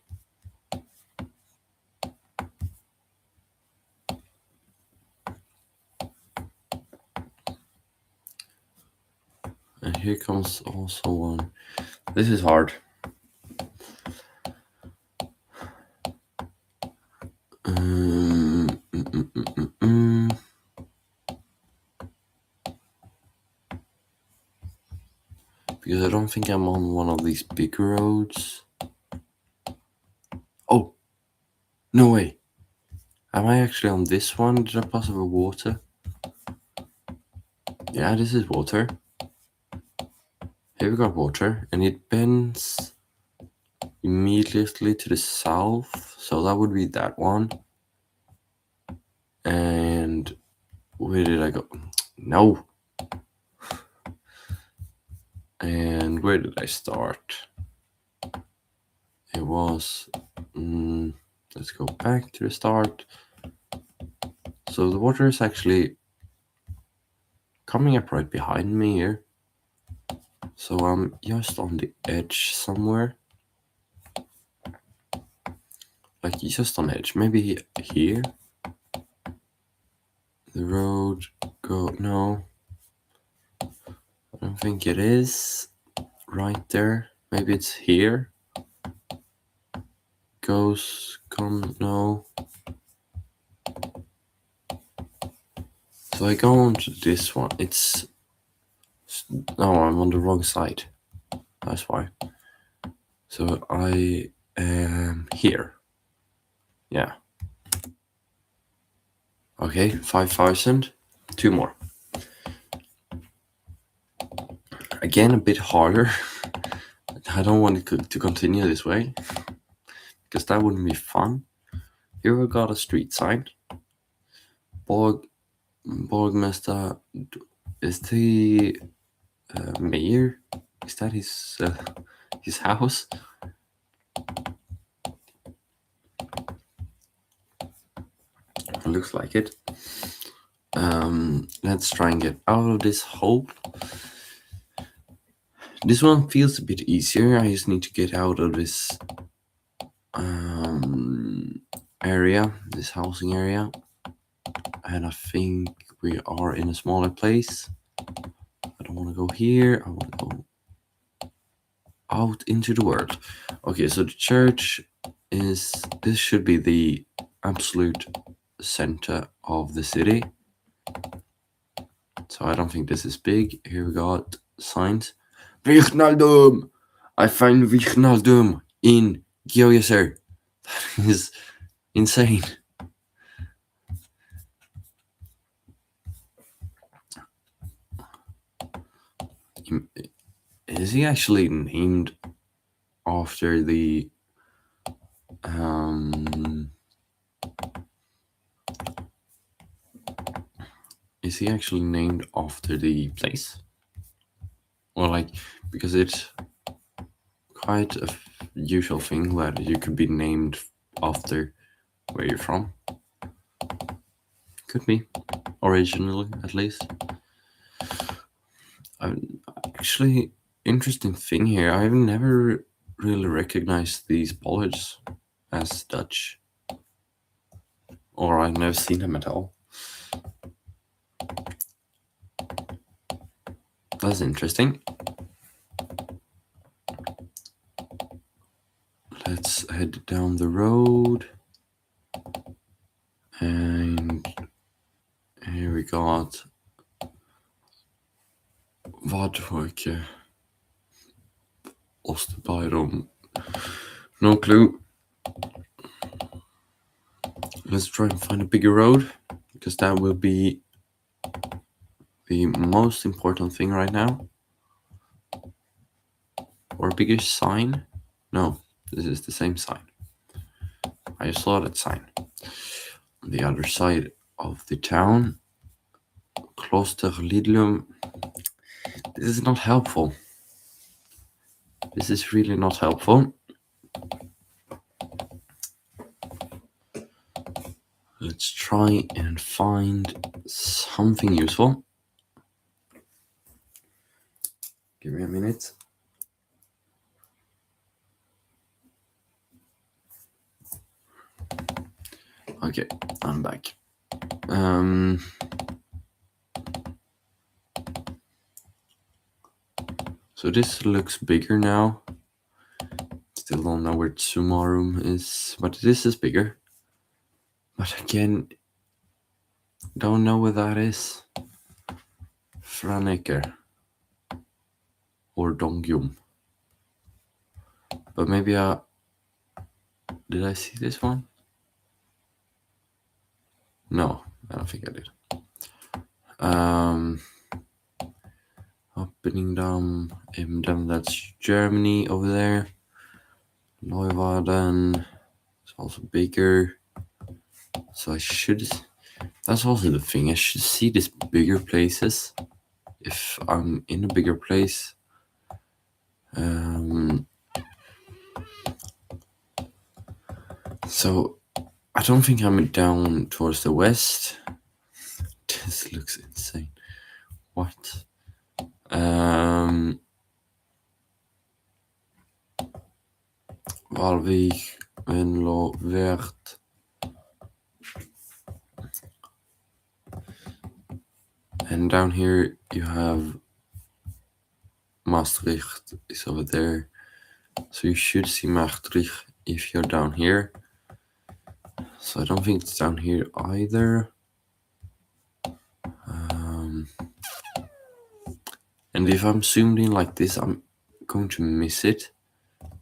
And here comes also one. This is hard. Because I don't think I'm on one of these big roads. Oh! No way! Am I actually on this one? Did I pass over water? Yeah, this is water. Here we got water, and it bends immediately to the south, so that would be that one. And where did I go? No! And where did I start? It was... let's go back to the start. So the water is actually coming up right behind me here. So I'm just on the edge somewhere. Like just on edge. Maybe here. The road go... No. I don't think it is. Right there. Maybe it's here. Come... No. So I go on to this one. It's... No, I'm on the wrong side. That's why. So I am here. Yeah. Okay, 5,000. 2 more. Again, a bit harder. I don't want it to continue this way, because that wouldn't be fun. Here we got a street sign. Borgmäster is the mayor. Is that his house? looks like it. Let's try and get out of this hole. This one feels a bit easier. I just need to get out of this area, this housing area. And I think we are in a smaller place. I don't want to go here. I want to go out into the world. Okay, so the church is, this should be the absolute center of the city. So I don't think this is big. Here we got signs. Wijnaldum! I find Wijnaldum in Geoguessr. That is insane. Is he actually named after the is he actually named after the place? Or like, because it's quite a usual thing that you could be named after where you're from. Could be, originally at least. Actually, interesting thing here, I've never really recognized these bollards as Dutch. Or I've never seen them at all. That's interesting. Let's head down the road. And here we got Vadwerke. Oosterbyrom. No clue. Let's try and find a bigger road, because that will be the most important thing right now. Or a bigger sign. No, this is the same sign. I saw that sign. On the other side of the town. Kloster Lidlum. This is not helpful. This is really not helpful. Let's try and find something useful. Give me a minute. Okay, I'm back. So this looks bigger now. Still don't know where Tsumarum is, but this is bigger. But again, don't know where that is. Franeker or Dongyum. But maybe did I see this one? No, I don't think I did. Uppingdam, Emden, that's Germany over there. Leeuwarden is also bigger. So I should, that's also the thing, I should see these bigger places if I'm in a bigger place. So I don't think I'm down towards the west. This looks insane. What? Valvik, Venlo, Weert. And down here you have Maastricht is over there. So you should see Maastricht if you're down here. So I don't think it's down here either. And if I'm zoomed in like this, I'm going to miss it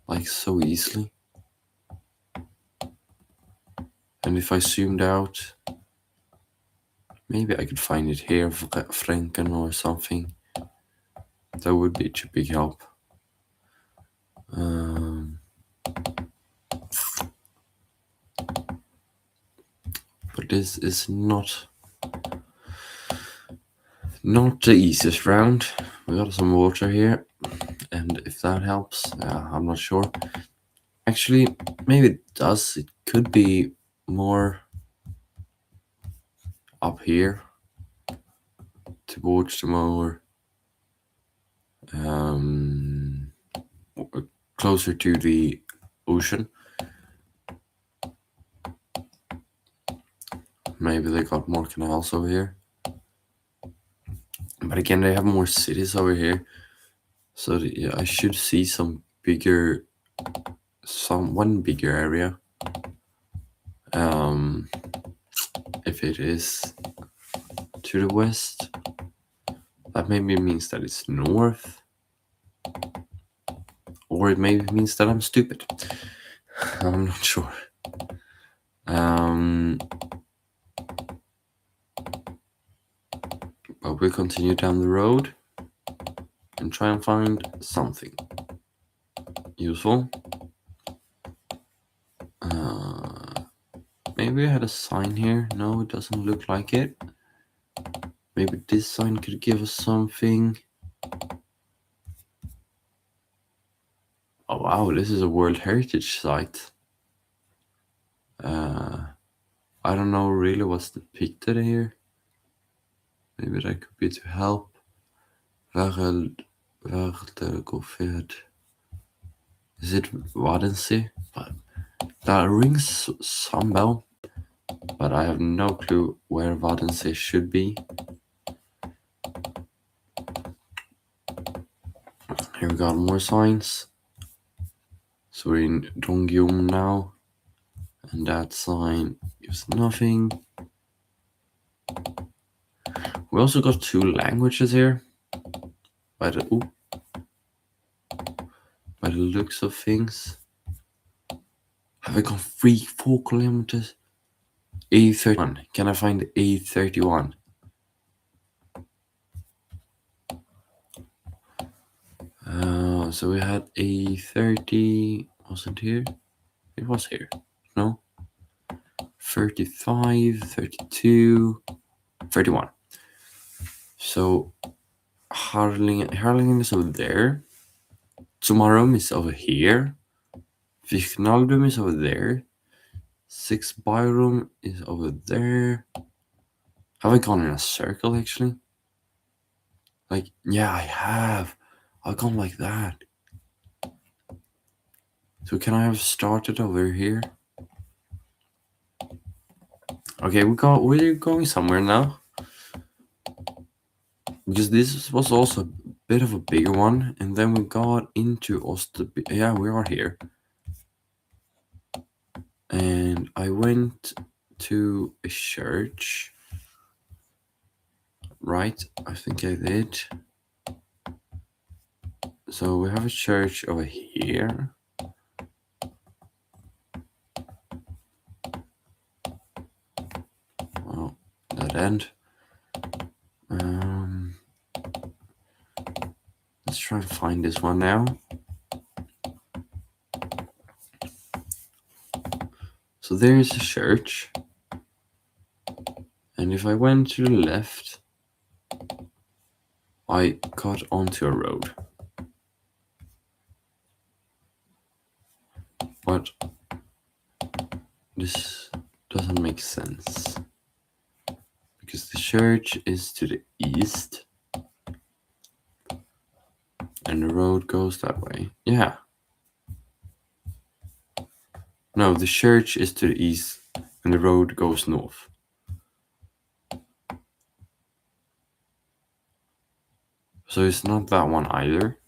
like so easily. And if I zoomed out, maybe I could find it here, Franken or something. That would be a big help. But this is not the easiest round. We got some water here, and if that helps, I'm not sure. Actually, maybe it does. It could be more up here towards the more closer to the ocean. Maybe they got more canals over here. But again, they have more cities over here. So yeah, I should see one bigger area. If it is to the west, that maybe means that it's north. Or it maybe means that I'm stupid. I'm not sure. But we'll continue down the road and try and find something useful. Maybe I had a sign here. No, it doesn't look like it. Maybe this sign could give us something. Oh wow, this is a World Heritage Site. I don't know really what's depicted here. Maybe that could be to help. Is it Wadensee? That rings some bell, but I have no clue where Wadensee should be. Here we got more signs. So we're in Donggyum now, and that sign gives nothing. We also got 2 languages here. By the looks of things. Have I gone 4 kilometers? A31. Can I find A31? So we had A30. Wasn't here? It was here. No? 35, 32, 31. So Harlingen is over there. Sumarum is over here. Vichnaldum is over there. 6 Byrum is over there. Have I gone in a circle actually? Like, yeah, I have. I've gone like that. So can I have started over here? Okay, we're going somewhere now. Because this was also a bit of a bigger one, and then we got into yeah, we are here. And I went to a church. Right, I think I did. So we have a church over here. Well, that end. Let's try and find this one now. So there is a church. And if I went to the left, I got onto a road. But this doesn't make sense. Because the church is to the east. And the road goes that way. Yeah. No, the church is to the east and the road goes north. So it's not that one either.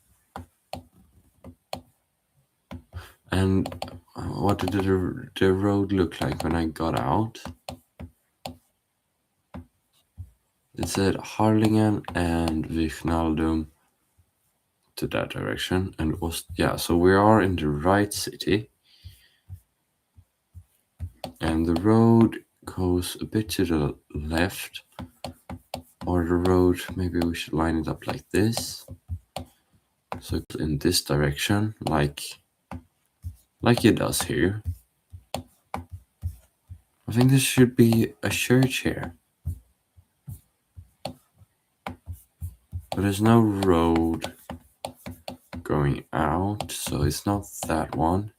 And what did the road look like when I got out? It said Harlingen and Vichnaldum to that direction, and it was, yeah, so we are in the right city. And the road goes a bit to the left, or the road, maybe we should line it up like this. So it's in this direction, like it does here. I think this should be a church here. But there's no road going out, so it's not that one.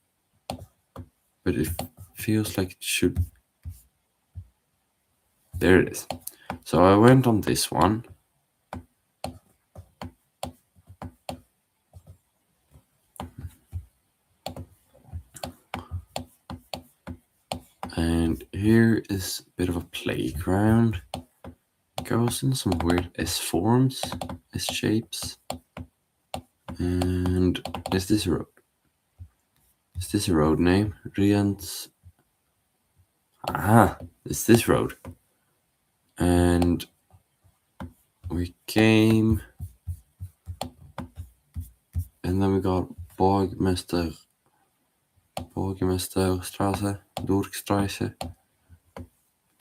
But it feels like it should. There it is. So I went on this one. And here is a bit of a playground. It goes in some weird S forms, S shapes. And is this a road? Is this a road name? Rians. Ah, it's this road. And we came. And then we got Borgmesterstraße,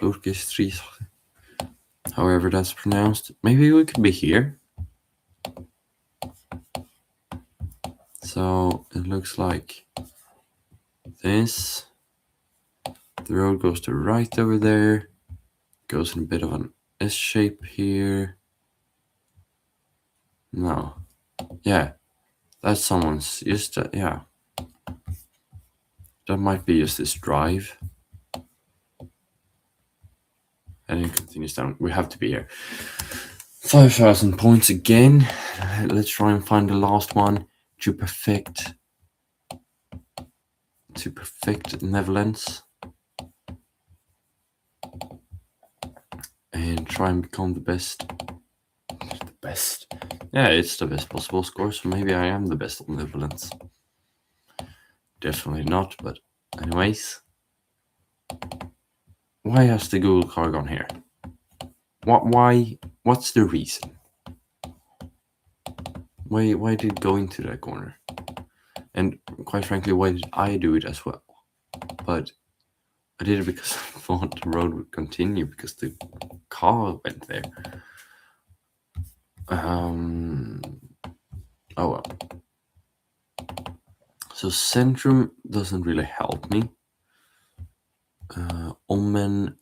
Durchstraße, however that's pronounced. Maybe we could be here. So it looks like this. The road goes to right over there. Goes in a bit of an S shape here. No. Yeah. That's someone's yeah. That might be just this drive. And it continues down. We have to be here. 5,000 points again. Let's try and find the last one to perfect Netherlands. And try and become the best. The best. Yeah, it's the best possible score, so maybe I am the best of Netherlands. Definitely not, but anyways. Why has the Google car gone here? Why? What's the reason? Why did it go into that corner? And quite frankly, why did I do it as well? But I did it because I thought the road would continue because the car went there. Oh well. So Centrum doesn't really help me. Omen.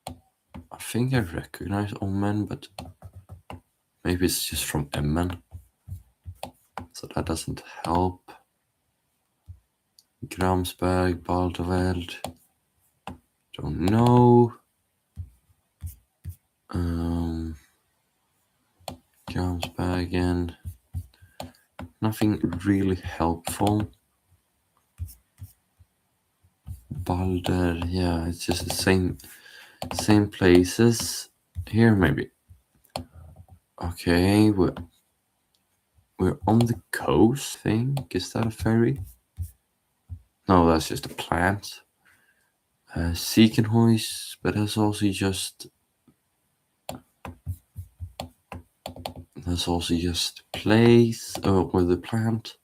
I think I recognize Omen, but maybe it's just from Emmen. So that doesn't help. Gramsberg, Balderveld. Don't know. Gramsberg again. Nothing really helpful. Balder, yeah, it's just the same places. Here maybe. Okay, we're on the coast, I think. Is that a ferry? No, that's just a plant. Siekenhuis, but that's also just place with the plant.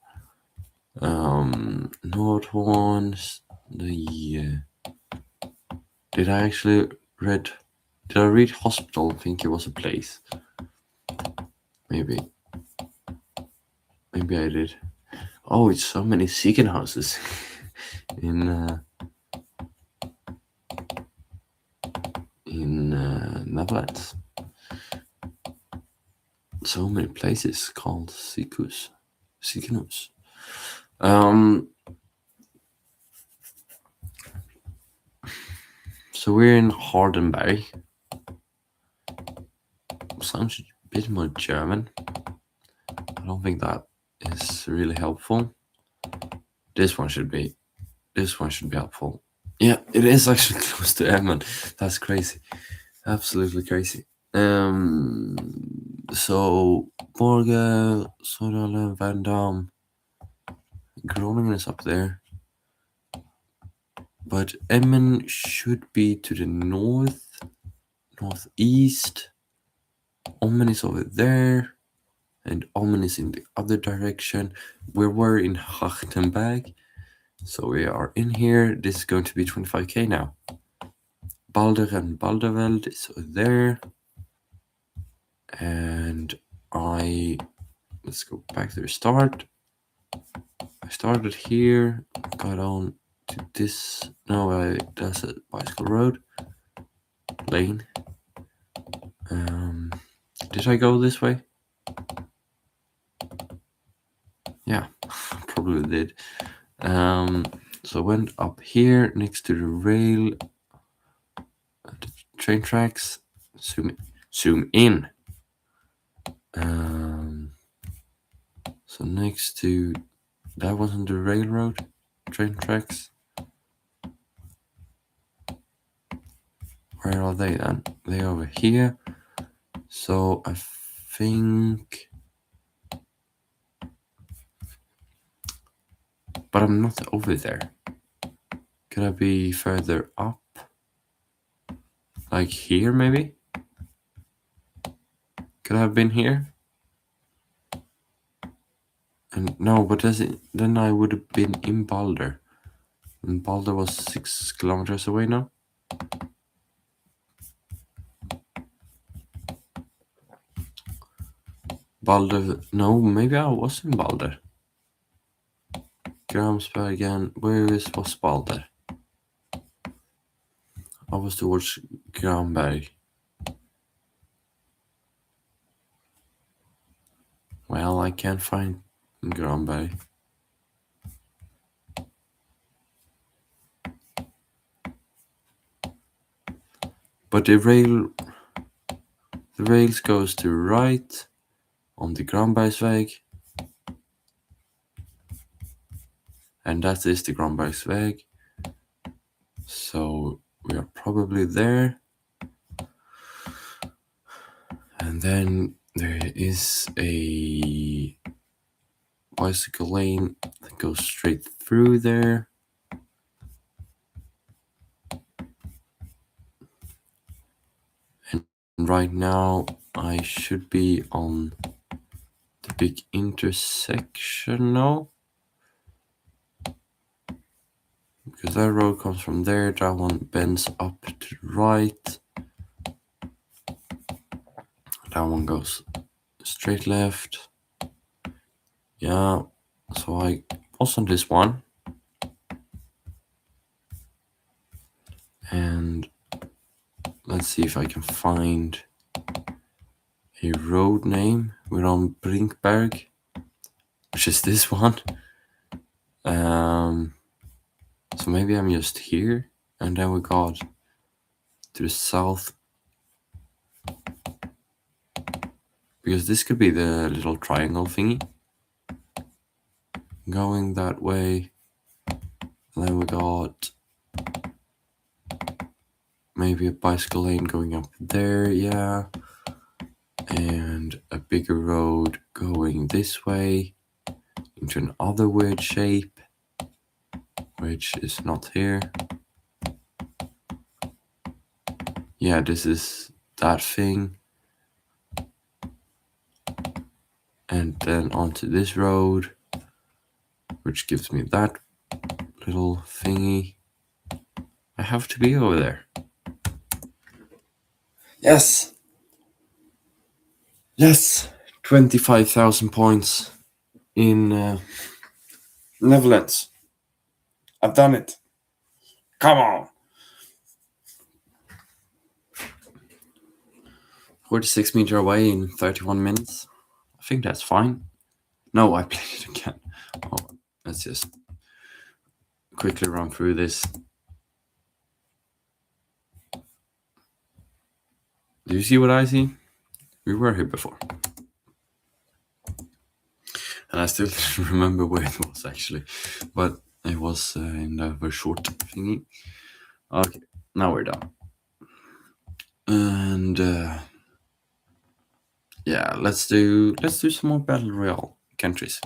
Nordhorns. Did I actually read hospital? I think it was a place. Maybe I did. Oh, it's so many Siegen houses in Netherlands. So many places called Siegenhuis. So we're in Hardenberg. Sounds a bit more German. I don't think that is really helpful. This one should be helpful. Yeah, it is actually close to Emmen. That's crazy. Absolutely crazy. So Borge, Sodalen, Van Dam, Groningen is up there. But Emmen should be to the northeast. Ommen is over there. And Ommen is in the other direction. We were in Hachtenberg. So we are in here. This is going to be 25k now. Balder and Balderveld is there. And let's go back to the start. I started here, got on to this. No, that's a bicycle road. Lane. Did I go this way? Yeah, probably did. So I went up here next to the rail, the train tracks. Zoom in. So next to that wasn't the railroad train tracks. Where are they then? They over here. So I think, but I'm not over there. Could I be further up? Like here, maybe? Could I have been here? And no, but then I would have been in Balder. And Balder was 6 kilometers away now. Balder, no, maybe I was in Balder. Gramsberg again. Where was Balder? I was towards Gramberg. Well, I can't find Gramberg. But the rails goes to right on the Granbergsväg. And that is the Granbergsväg. So we are probably there. And then there is a bicycle lane that goes straight through there. And right now I should be on the big intersection now. Because that road comes from there, that one bends up to the right. That one goes straight left. Yeah, so I was on this one. And let's see if I can find a road name. We're on Brinkberg, which is this one. So maybe I'm just here, and then we got to the south, because this could be the little triangle thingy going that way. And then we got maybe a bicycle lane going up there, yeah, and a bigger road going this way into another weird shape, which is not here. Yeah, this is that thing. And then onto this road, which gives me that little thingy. I have to be over there. Yes! Yes! 25,000 points in Netherlands. I've done it. Come on! 46 meters away in 31 minutes. I think that's fine. No, I played it again. Oh, let's just quickly run through this. Do you see what I see? We were here before. And I still don't remember where it was actually. But it was in the very short thingy. Okay, now we're done. And yeah, let's do some more battle royale countries.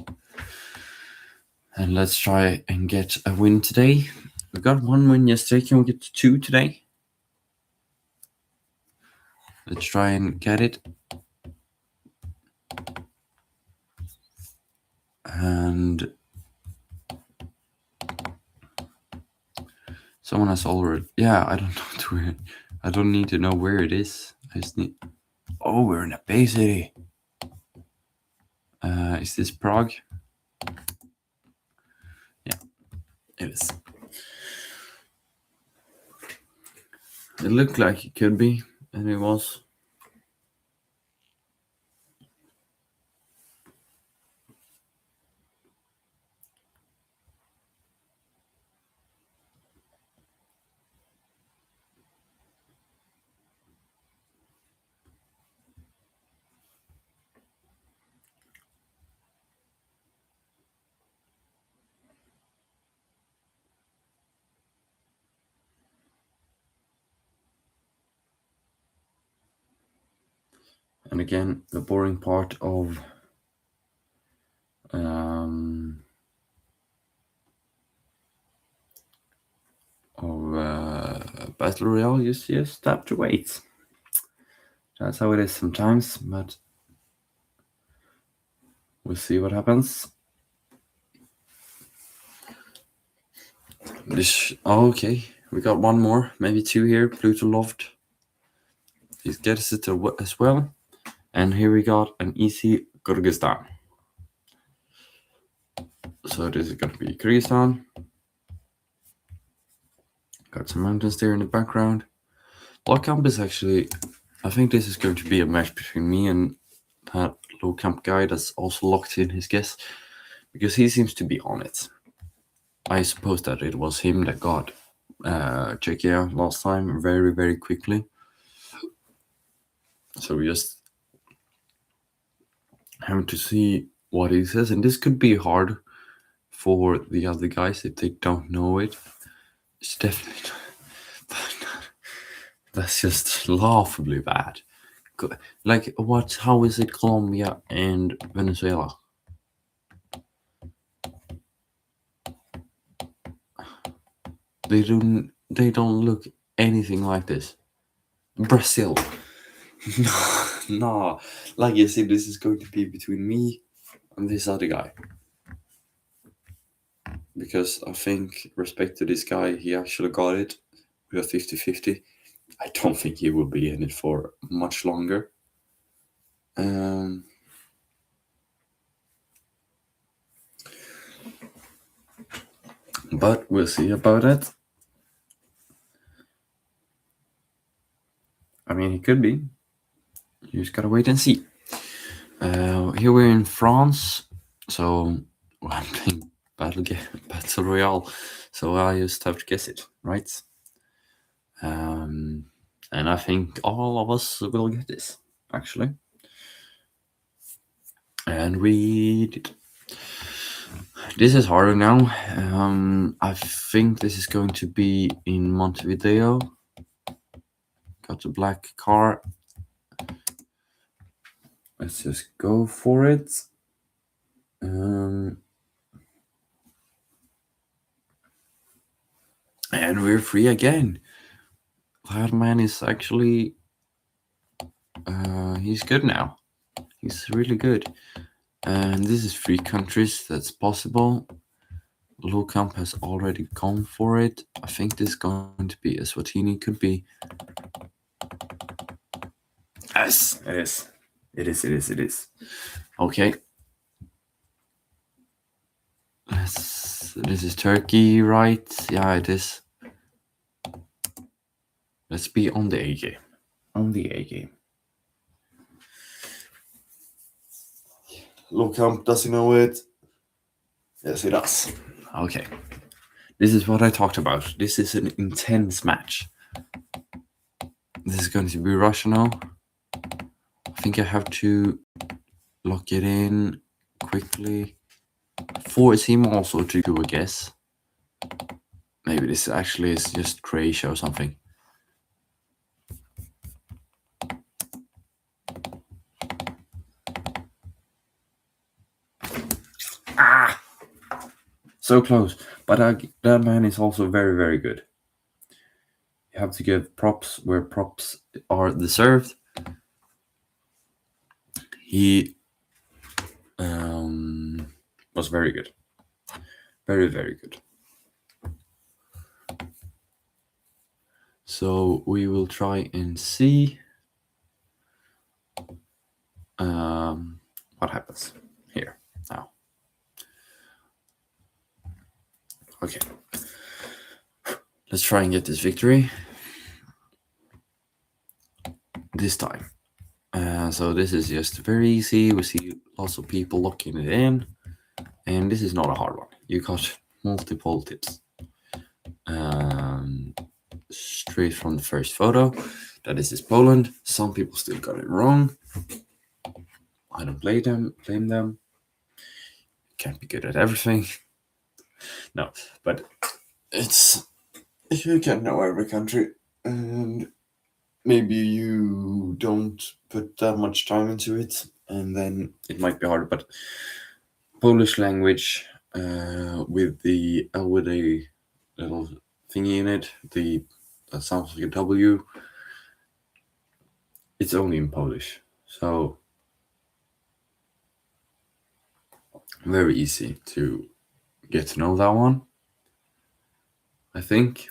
And let's try and get a win today. We got 1 win yesterday. Can we get 2 today? Let's try and get it. And someone has already. Yeah, I don't know where. I don't need to know where it is. I just need. Oh, we're in a Bay City. Is this Prague? Yeah, it is. It looked like it could be, and it was. And again, the boring part of Battle Royale, you just have to wait. That's how it is sometimes, but we'll see what happens. Okay, we got one more, maybe two here. Pluto Loft. He gets it as well. And here we got an easy Kyrgyzstan. So this is going to be Kyrgyzstan. Got some mountains there in the background. Low camp is actually, I think this is going to be a match between me and that low camp guy that's also locked in his guess, because he seems to be on it. I suppose that it was him that got Czechia last time very, very quickly. So we just have to see what he says, and this could be hard for the other guys if they don't know it. It's definitely that's just laughably bad. Like what? How is it Colombia and Venezuela? They don't look anything like this. Brazil. No. Like I said, this is going to be between me and this other guy. Because I think, respect to this guy, he actually got it. We are 50-50. I don't think he will be in it for much longer. But we'll see about it. I mean, he could be. You just gotta wait and see. Here we're in France, so I'm playing Battle Royale, so I just have to guess it, right? And I think all of us will get this, actually. And we did. This is harder now. I think this is going to be in Montevideo. Got the black car. Let's just go for it. And we're free again. That man is actually he's good now. He's really good. And this is 3 countries that's possible. Low camp has already gone for it. I think this is going to be Eswatini. Could be. Yes, it is. It is. Okay. This is Turkey, right? Yeah, it is. Let's be on the A game. On the A game. Low camp, does he know it? Yes, he does. Okay. This is what I talked about. This is an intense match. This is going to be Russia now. I think I have to lock it in quickly. Force him also to do a guess. Maybe this actually is just Croatia or something. Ah! So close. But that man is also very, very good. You have to give props where props are deserved. He was very good. Very, very good. So we will try and see what happens here now. Okay. Let's try and get this victory. This time. So this is just very easy. We see lots of people locking it in. And this is not a hard one. You got multiple tips. Straight from the first photo. That is Poland. Some people still got it wrong. I don't blame them. Can't be good at everything. No, but it's you can't know every country, and maybe you don't put that much time into it, and then it might be harder. But Polish language with the L with a little thingy in it, that sounds like a W. It's only in Polish, so very easy to get to know that one, I think.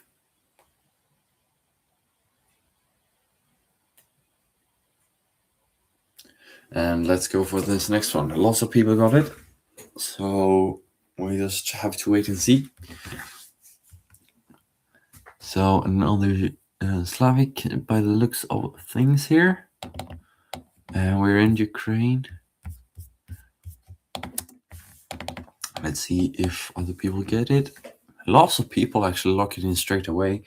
And let's go for this next one. Lots of people got it, so we just have to wait and see. So another Slavic by the looks of things here. And we're in Ukraine. Let's see if other people get it. Lots of people actually lock it in straight away.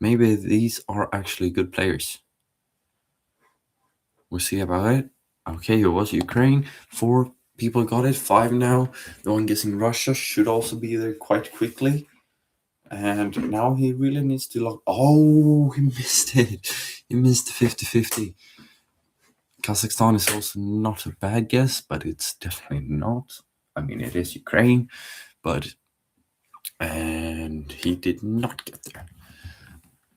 Maybe these are actually good players. We'll see about it. Okay, it was Ukraine. 4 people got it. 5 now. The one guessing Russia should also be there quite quickly. And now he really needs to lock. Oh, he missed it. He missed 50-50. Kazakhstan is also not a bad guess, but it's definitely not. I mean, it is Ukraine, but. And he did not get there.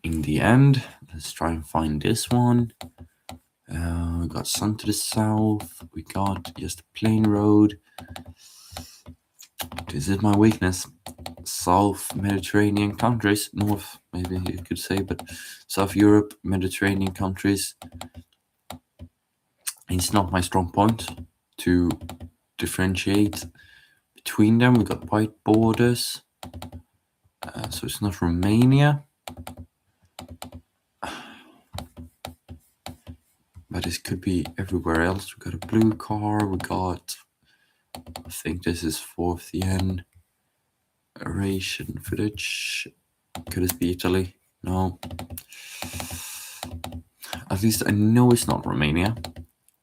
In the end, let's try and find this one. We got sun to the south. We got just a plain road. This is my weakness. South Mediterranean countries, north maybe you could say, but South Europe, Mediterranean countries. It's not my strong point to differentiate between them. We got white borders, so it's not Romania. But it could be everywhere else. We got a blue car. We got, I think this is 4th yen. Ration footage. Could this be Italy? No. At least I know it's not Romania.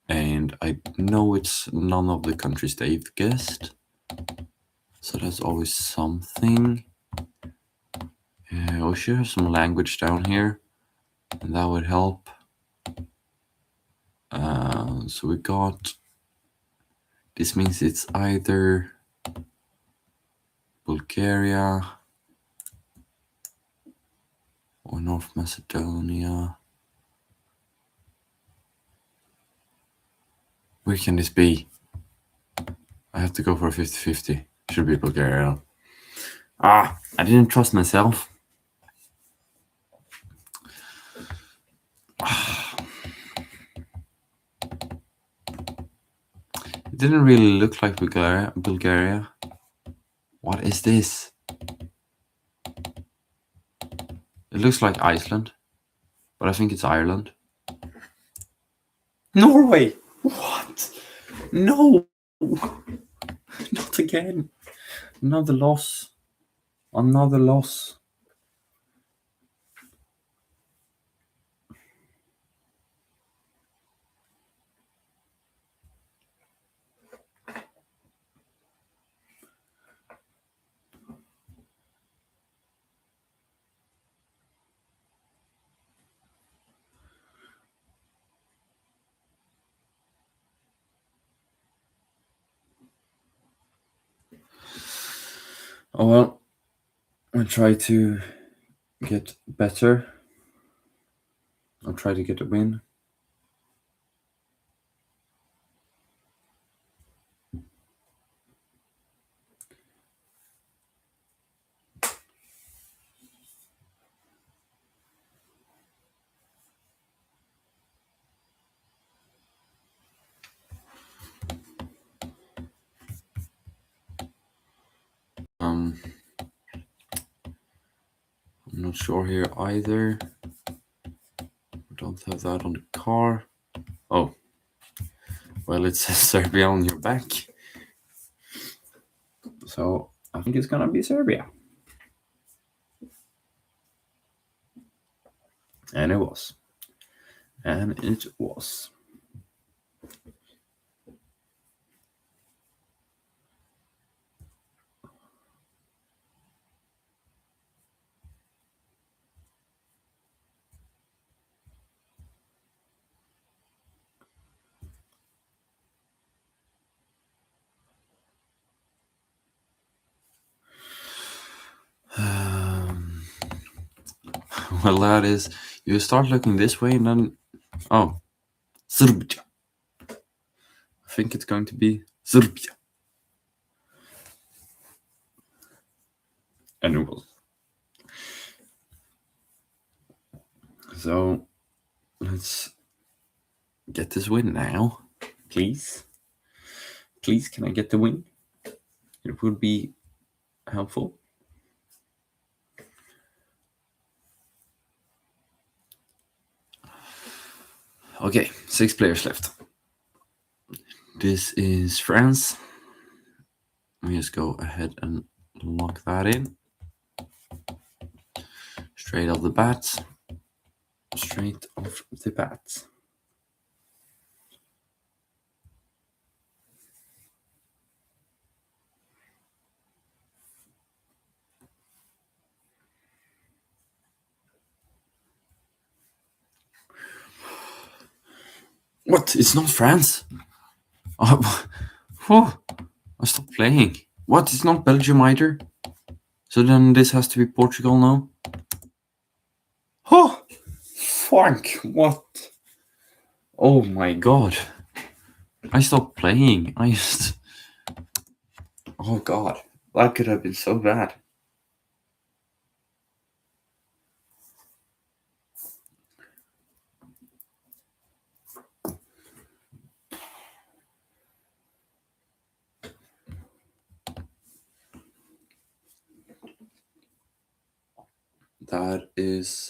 And I know it's none of the countries they've guessed. So that's always something. We should have some language down here. And that would help. So we got... This means it's either Bulgaria or North Macedonia. Where can this be? I have to go for a 50-50. Should be Bulgaria. I didn't trust myself. It didn't really look like Bulgaria. What is this? It looks like Iceland, but I think it's Ireland. Norway! What? No! Not again. Another loss. Another loss. Oh well. I'll try to get better. I'll try to get a win. I'm not sure here either. I don't have that on the car. Oh. Well, it says Serbia on your back. So I think it's gonna be Serbia. And it was. And it was. Well, that is, you start looking this way and then, oh, Serbia. I think it's going to be Serbia. And it will. So, let's get this win now, please. Please, can I get the win? It would be helpful. Okay, 6 players left. This is France. We just go ahead and lock that in. Straight off the bat. Straight off the bat. What? It's not France? Oh, I stopped playing. What? It's not Belgium either? So then this has to be Portugal now? Oh! Fuck! What? Oh my god. I stopped playing. I just... Oh god. That could have been so bad.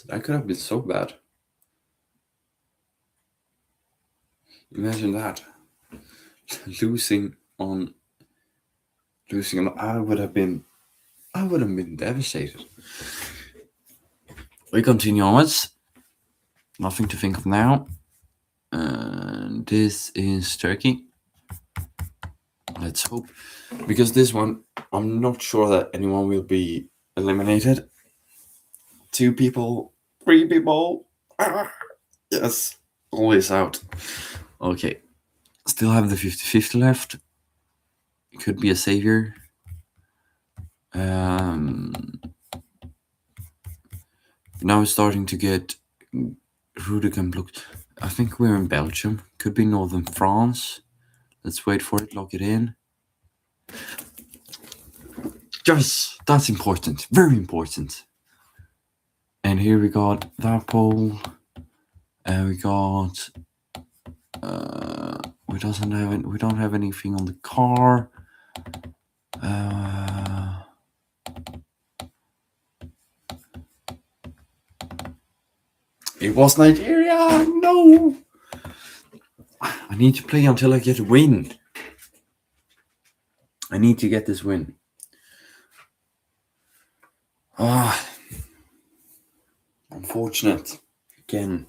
That could have been so bad. Imagine that. Losing on, I would have been devastated. We continue onwards. Nothing to think of now. This is Turkey. Let's hope. Because this one, I'm not sure that anyone will be eliminated. 2 people, 3 people. Yes, always out. Okay. Still have the 50-50 left. Could be a savior. Now it's starting to get Rudigen look. I think we're in Belgium. Could be northern France. Let's wait for it. Lock it in. Yes, that's important. Very important. And here we got that pole. And we got. We don't have anything on the car. It was Nigeria. No. I need to play until I get a win. I need to get this win. Unfortunate. Again.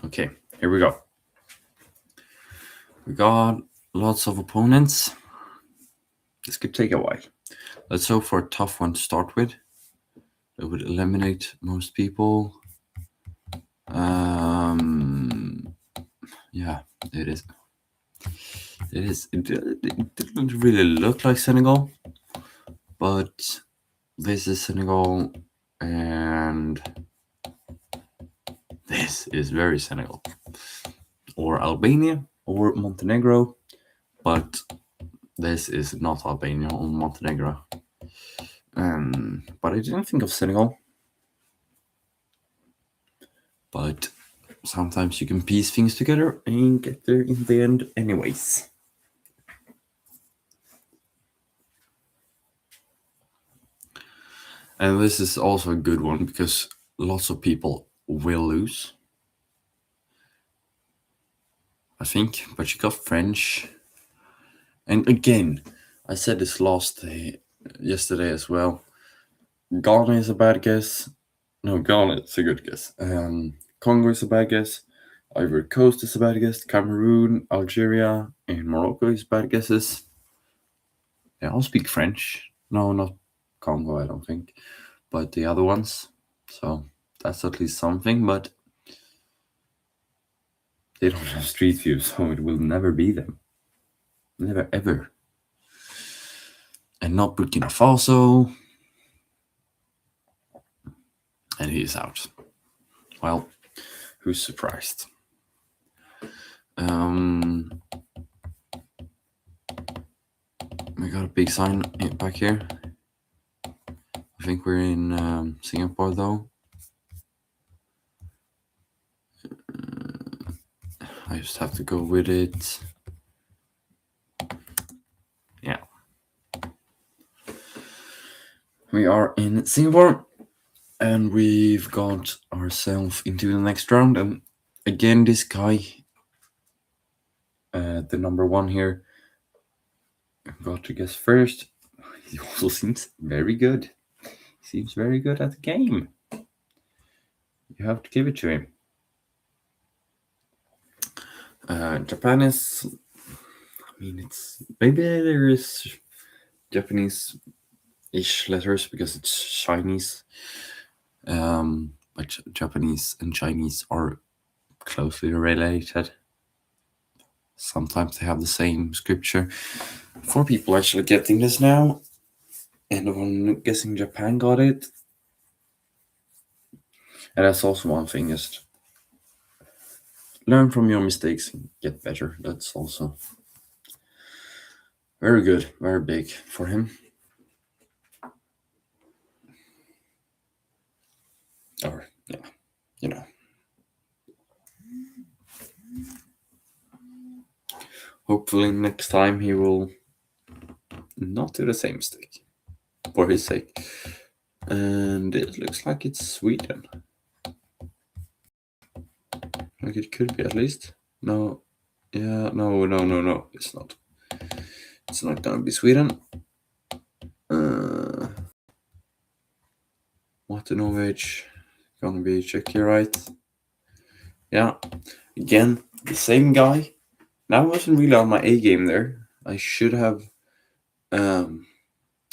Okay, here we go. We got lots of opponents. This could take a while. Let's hope for a tough one to start with. It would eliminate most people. Yeah, it is. It is. It didn't really look like Senegal, but this is Senegal, and this is very Senegal, or Albania, or Montenegro, but this is not Albania or Montenegro. But I didn't think of Senegal. But sometimes you can piece things together and get there in the end anyways. And this is also a good one because lots of people will lose, I think. But you got French. And again, I said this yesterday as well. Ghana is a bad guess. No, Ghana is a good guess. Congo is a bad guess. Ivory Coast is a bad guess. Cameroon, Algeria, and Morocco is bad guesses. Yeah, I'll speak French. No, not Congo, I don't think. But the other ones. So that's at least something. But They don't have Street View, so it will never be them. Never ever. And not Burkina Faso. And he is out. Well, who's surprised? We got a big sign back here. I think we're in Singapore though. I just have to go with it. Yeah. We are in Singapore and we've got ourselves into the next round. And again, this guy, the number one here, got to guess first. He also seems very good. He seems very good at the game. You have to give it to him. Japan is, I mean, it's maybe there is Japanese-ish letters because it's Chinese. But Japanese and Chinese are closely related. Sometimes they have the same scripture. 4 people actually getting this now, and the one guessing Japan got it. And that's also one thing, just learn from your mistakes and get better. That's also very good, very big for him. Or, yeah, you know. Hopefully next time he will not do the same mistake, for his sake. And it looks like it's Sweden. Like it could be at least. No. Yeah, no. It's not. It's not gonna be Sweden. Martinovic. Gonna be Czechia, right? Yeah. Again, the same guy. Now I wasn't really on my A game there. I should have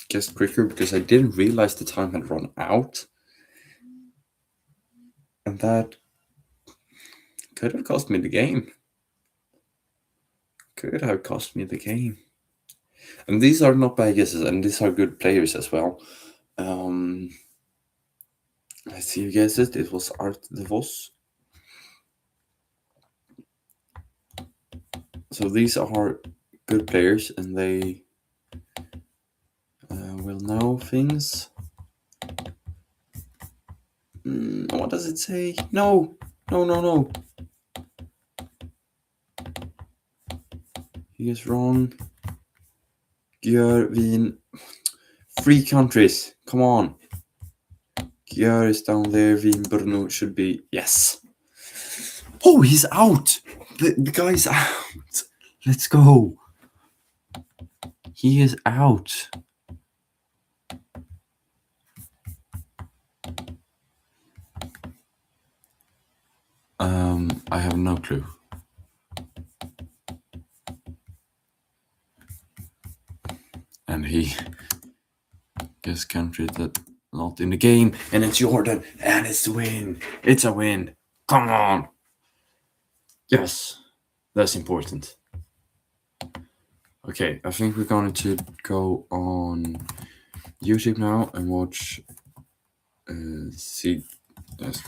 guessed quicker because I didn't realize the time had run out. And that could have cost me the game. Could have cost me the game. And these are not bad guesses, and these are good players as well. Let's see, you guessed it. It was Art de Vos. So these are good players, and they will know things. What does it say? No. He is wrong. Gjör Wien. 3 countries. Come on. Gjör is down there. Wien, Brno should be. Yes. Oh, he's out. The guy's out. Let's go. He is out. I have no clue. And he guess country that not in the game, and it's Jordan, and it's a win. It's a win. Come on. Yes, that's important. Okay, I think we're going to go on YouTube now and watch. Let's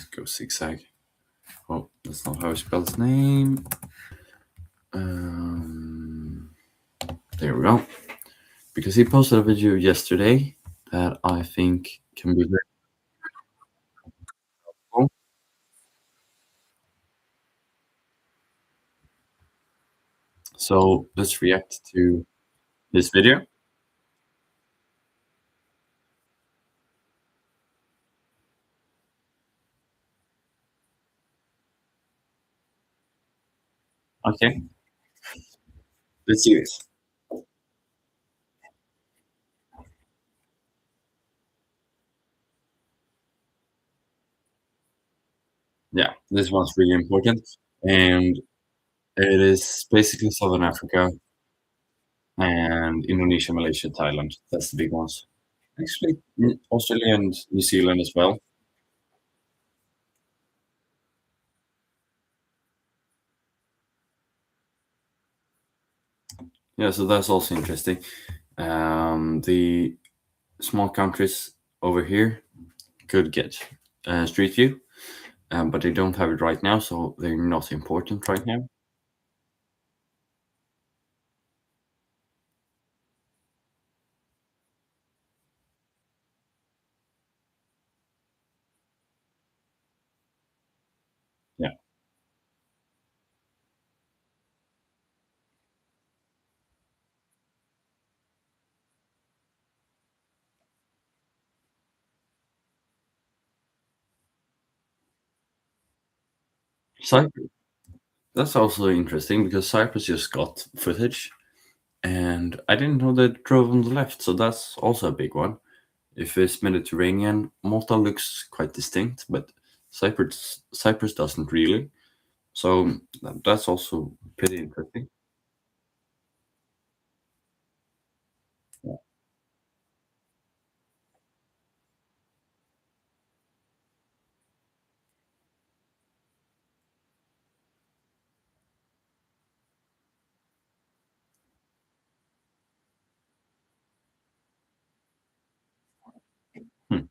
go zigzag. Oh, that's not how I spell his name. There we go. Because he posted a video yesterday that I think can be very helpful. So let's react to this video. Okay, let's do this. Yeah, this one's really important. And it is basically Southern Africa and Indonesia, Malaysia, Thailand. That's the big ones. Actually, Australia and New Zealand as well. Yeah, so that's also interesting. The small countries over here could get Street View, but they don't have it right now, so they're not important right now. Yeah, Cyprus. That's also interesting because Cyprus just got footage, and I didn't know that it drove on the left, so that's also a big one. If it's Mediterranean, Malta looks quite distinct, but Cyprus doesn't really. So that's also pretty interesting. Yeah. Hmm.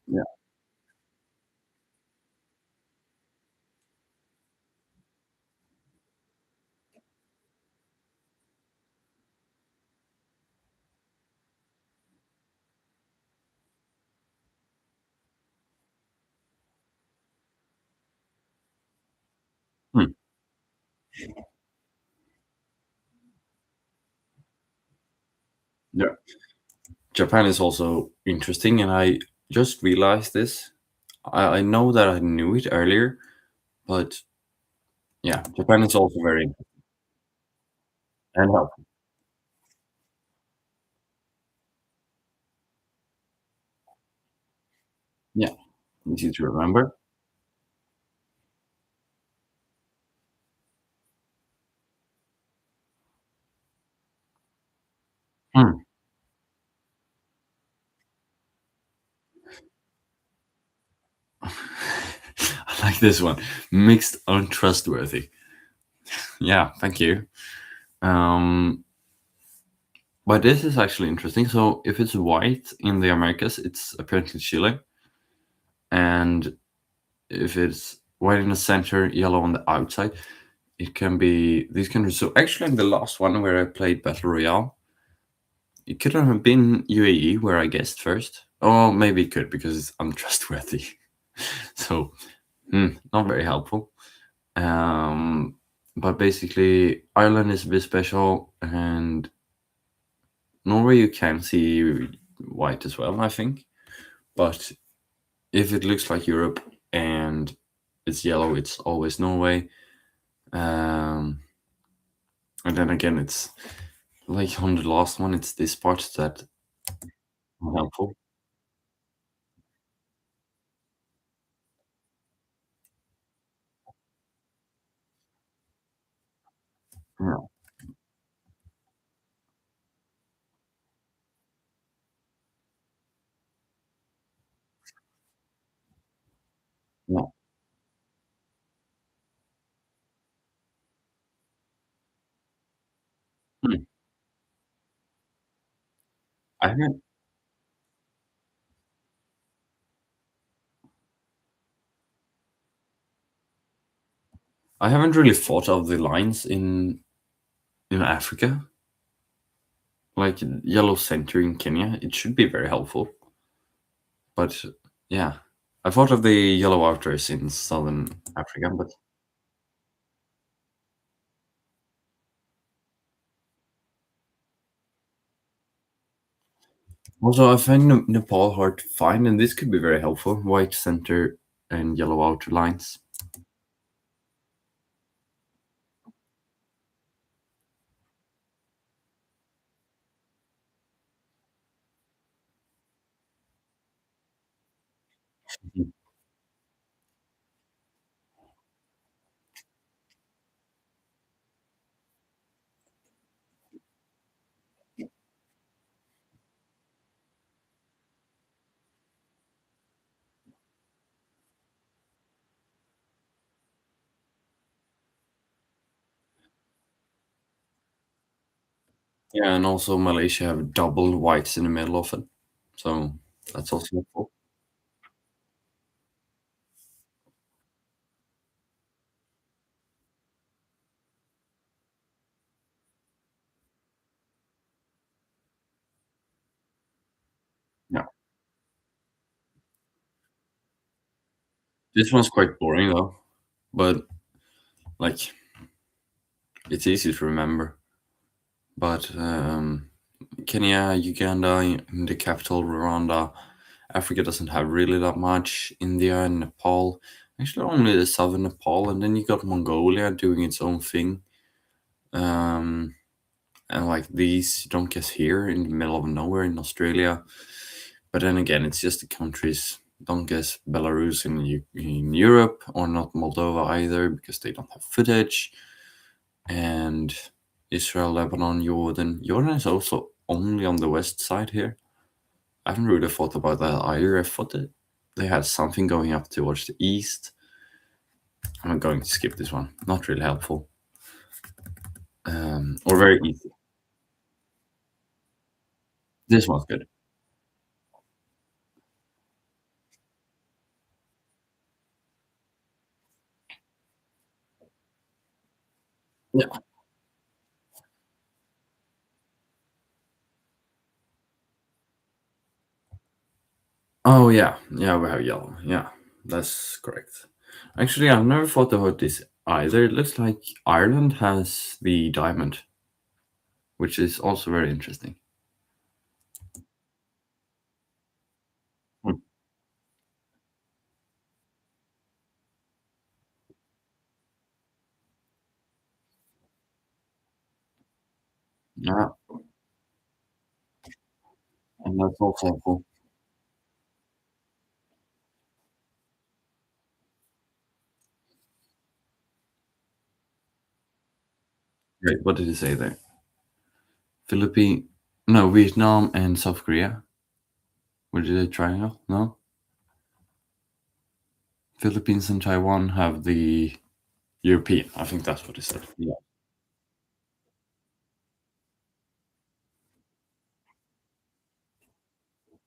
Yeah. Hmm. Yeah. Japan is also interesting, and I just realized this. I know that I knew it earlier, but yeah, Japan is also very interesting and helpful. Yeah, easy to remember. Hmm. I like this one. Mixed untrustworthy. Yeah, thank you. Um, but this is actually interesting. So if it's white in the Americas, it's apparently Chile, and if it's white in the center, yellow on the outside, it can be these countries. So actually, in the last one where I played Battle Royale, it could have been UAE where I guessed first. Oh, maybe it could because it's untrustworthy. So not very helpful. Um, but basically, Ireland is a bit special, and Norway you can see white as well, I think. But if it looks like Europe and it's yellow, it's always Norway. Um, and then again, it's like on the last one, it's this part that helpful. Yeah, yeah. Hmm. I haven't, I haven't really thought of the lines in Africa, like yellow center in Kenya. It should be very helpful, but yeah, I thought of the yellow outers in southern Africa, but also I find Nepal hard to find, and this could be very helpful. White center and yellow outer lines. Mhm. Yeah, and also Malaysia have double whites in the middle of it, so that's also helpful. Yeah. This one's quite boring though, but like it's easy to remember. But Kenya, Uganda, in the capital Rwanda, Africa doesn't have really that much. India and Nepal, actually only the southern Nepal, and then you got Mongolia doing its own thing. Um, and like these, you don't guess here in the middle of nowhere in Australia. But then again, it's just the countries. Don't guess Belarus in Europe or not Moldova either because they don't have footage. And Israel, Lebanon, Jordan. Jordan is also only on the west side here. I haven't really thought about that either. I thought that they had something going up towards the east. I'm going to skip this one. Not really helpful. Or very easy. This one's good. Yeah. Oh yeah, yeah. We have yellow. Yeah, that's correct. Actually, I've never thought about this either. It looks like Ireland has the diamond, which is also very interesting. Hmm. Yeah, and that's also helpful. Wait, what did you say there? Philippines, no, Vietnam and South Korea. What did they triangle? No, Philippines and Taiwan have the European. I think that's what it said. Yeah.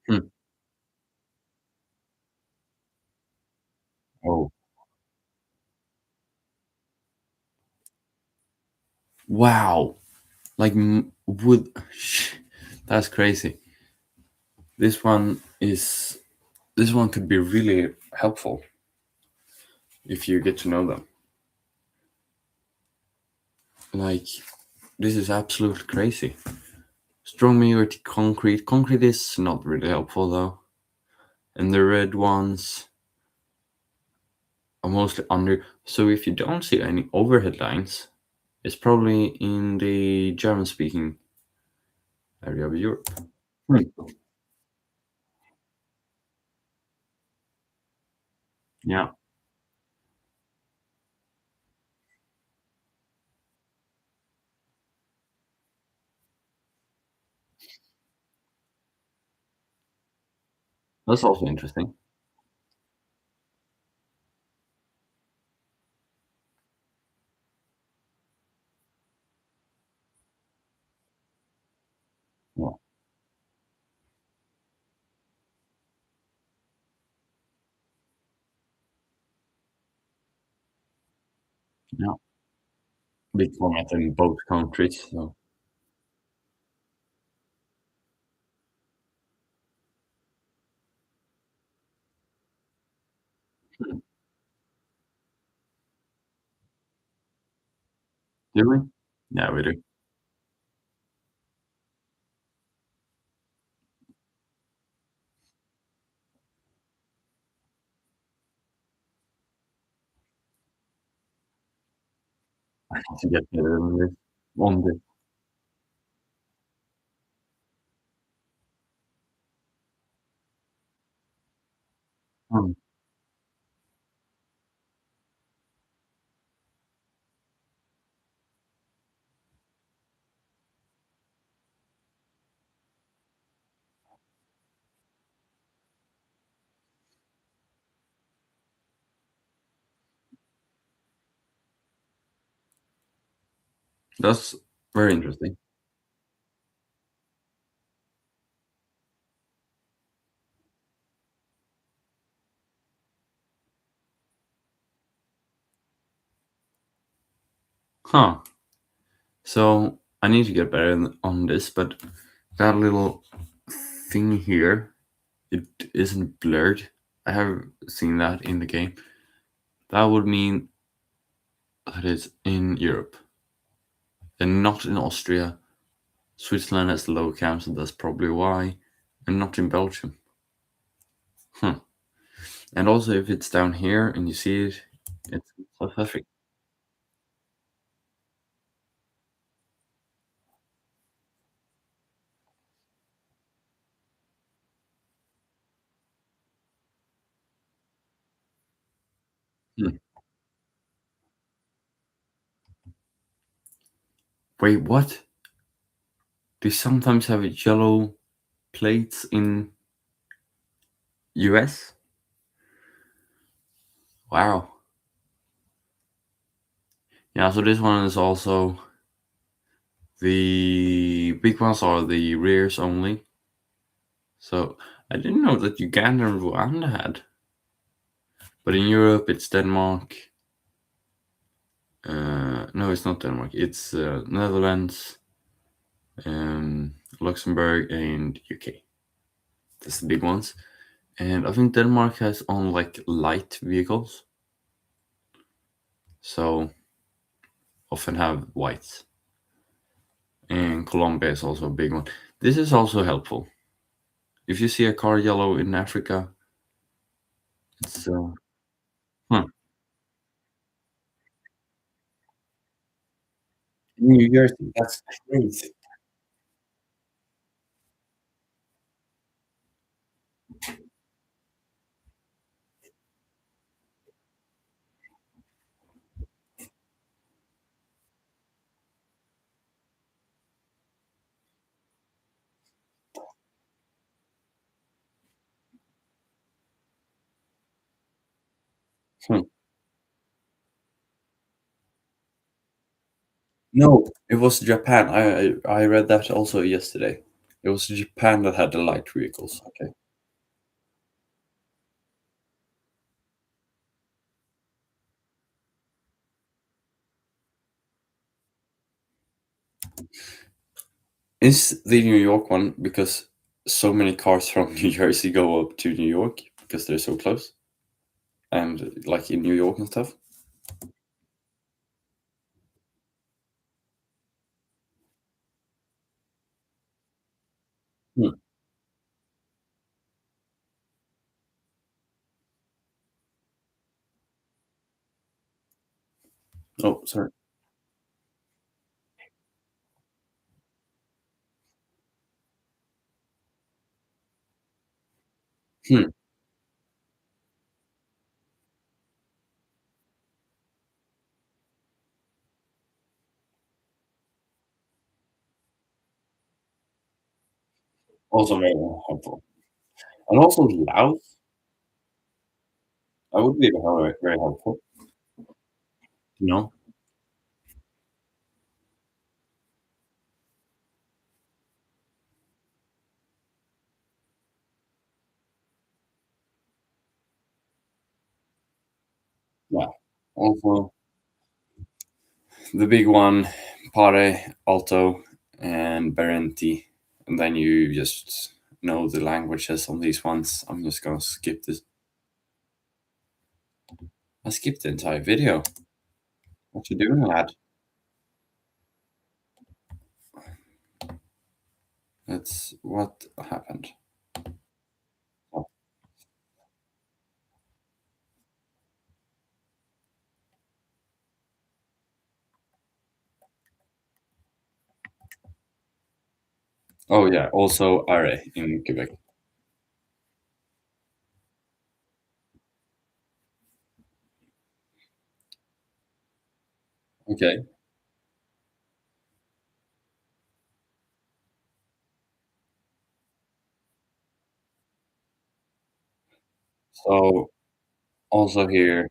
Hmm. Oh, wow! Like would that's crazy. This one is this one could be really helpful if you get to know them. Like this is absolutely crazy. Strong majority concrete. Concrete is not really helpful though. And the red ones are mostly under. So if you don't see any overhead lines, it's probably in the German speaking area of Europe. Hmm. Yeah, that's also interesting. Yeah, yeah. Big format in both countries. So. Hmm. Do we? Yeah, we do. To get better than this. One day. Hmm. That's very interesting. Huh. So I need to get better on this, but that little thing here, it isn't blurred. I have seen that in the game. That would mean that it's in Europe and not in Austria. Switzerland has low camp, so that's probably why, and not in Belgium. Hmm. And also, if it's down here and you see it, it's South Africa. Hmm. Wait, what? They sometimes have yellow plates in US? Wow. Yeah, so this one is also the big ones are the rears only. So I didn't know that Uganda and Rwanda had. But in Europe, it's Denmark. No, it's not Denmark. It's Netherlands, Luxembourg, and UK. That's the big ones. And I think Denmark has on like light vehicles, so often have whites. And Colombia is also a big one. This is also helpful. If you see a car yellow in Africa, it's huh. New Jersey. That's crazy. Hmm. No, it was Japan. I read that also yesterday. It was Japan that had the light vehicles. Okay. Is the New York one because so many cars from New Jersey go up to New York because they're so close and like in New York and stuff? Hmm. Oh, sorry. Hmm. Also very helpful. And also Laos, that would be very, very helpful. You know? Yeah. Also, the big one, Pare, Alto, and Berenti. And then you just know the languages on these ones. I'm just gonna skip this. I skipped the entire video. What you doing, lad? That's what happened. Oh, oh yeah, also Are in Quebec. Okay, so also here,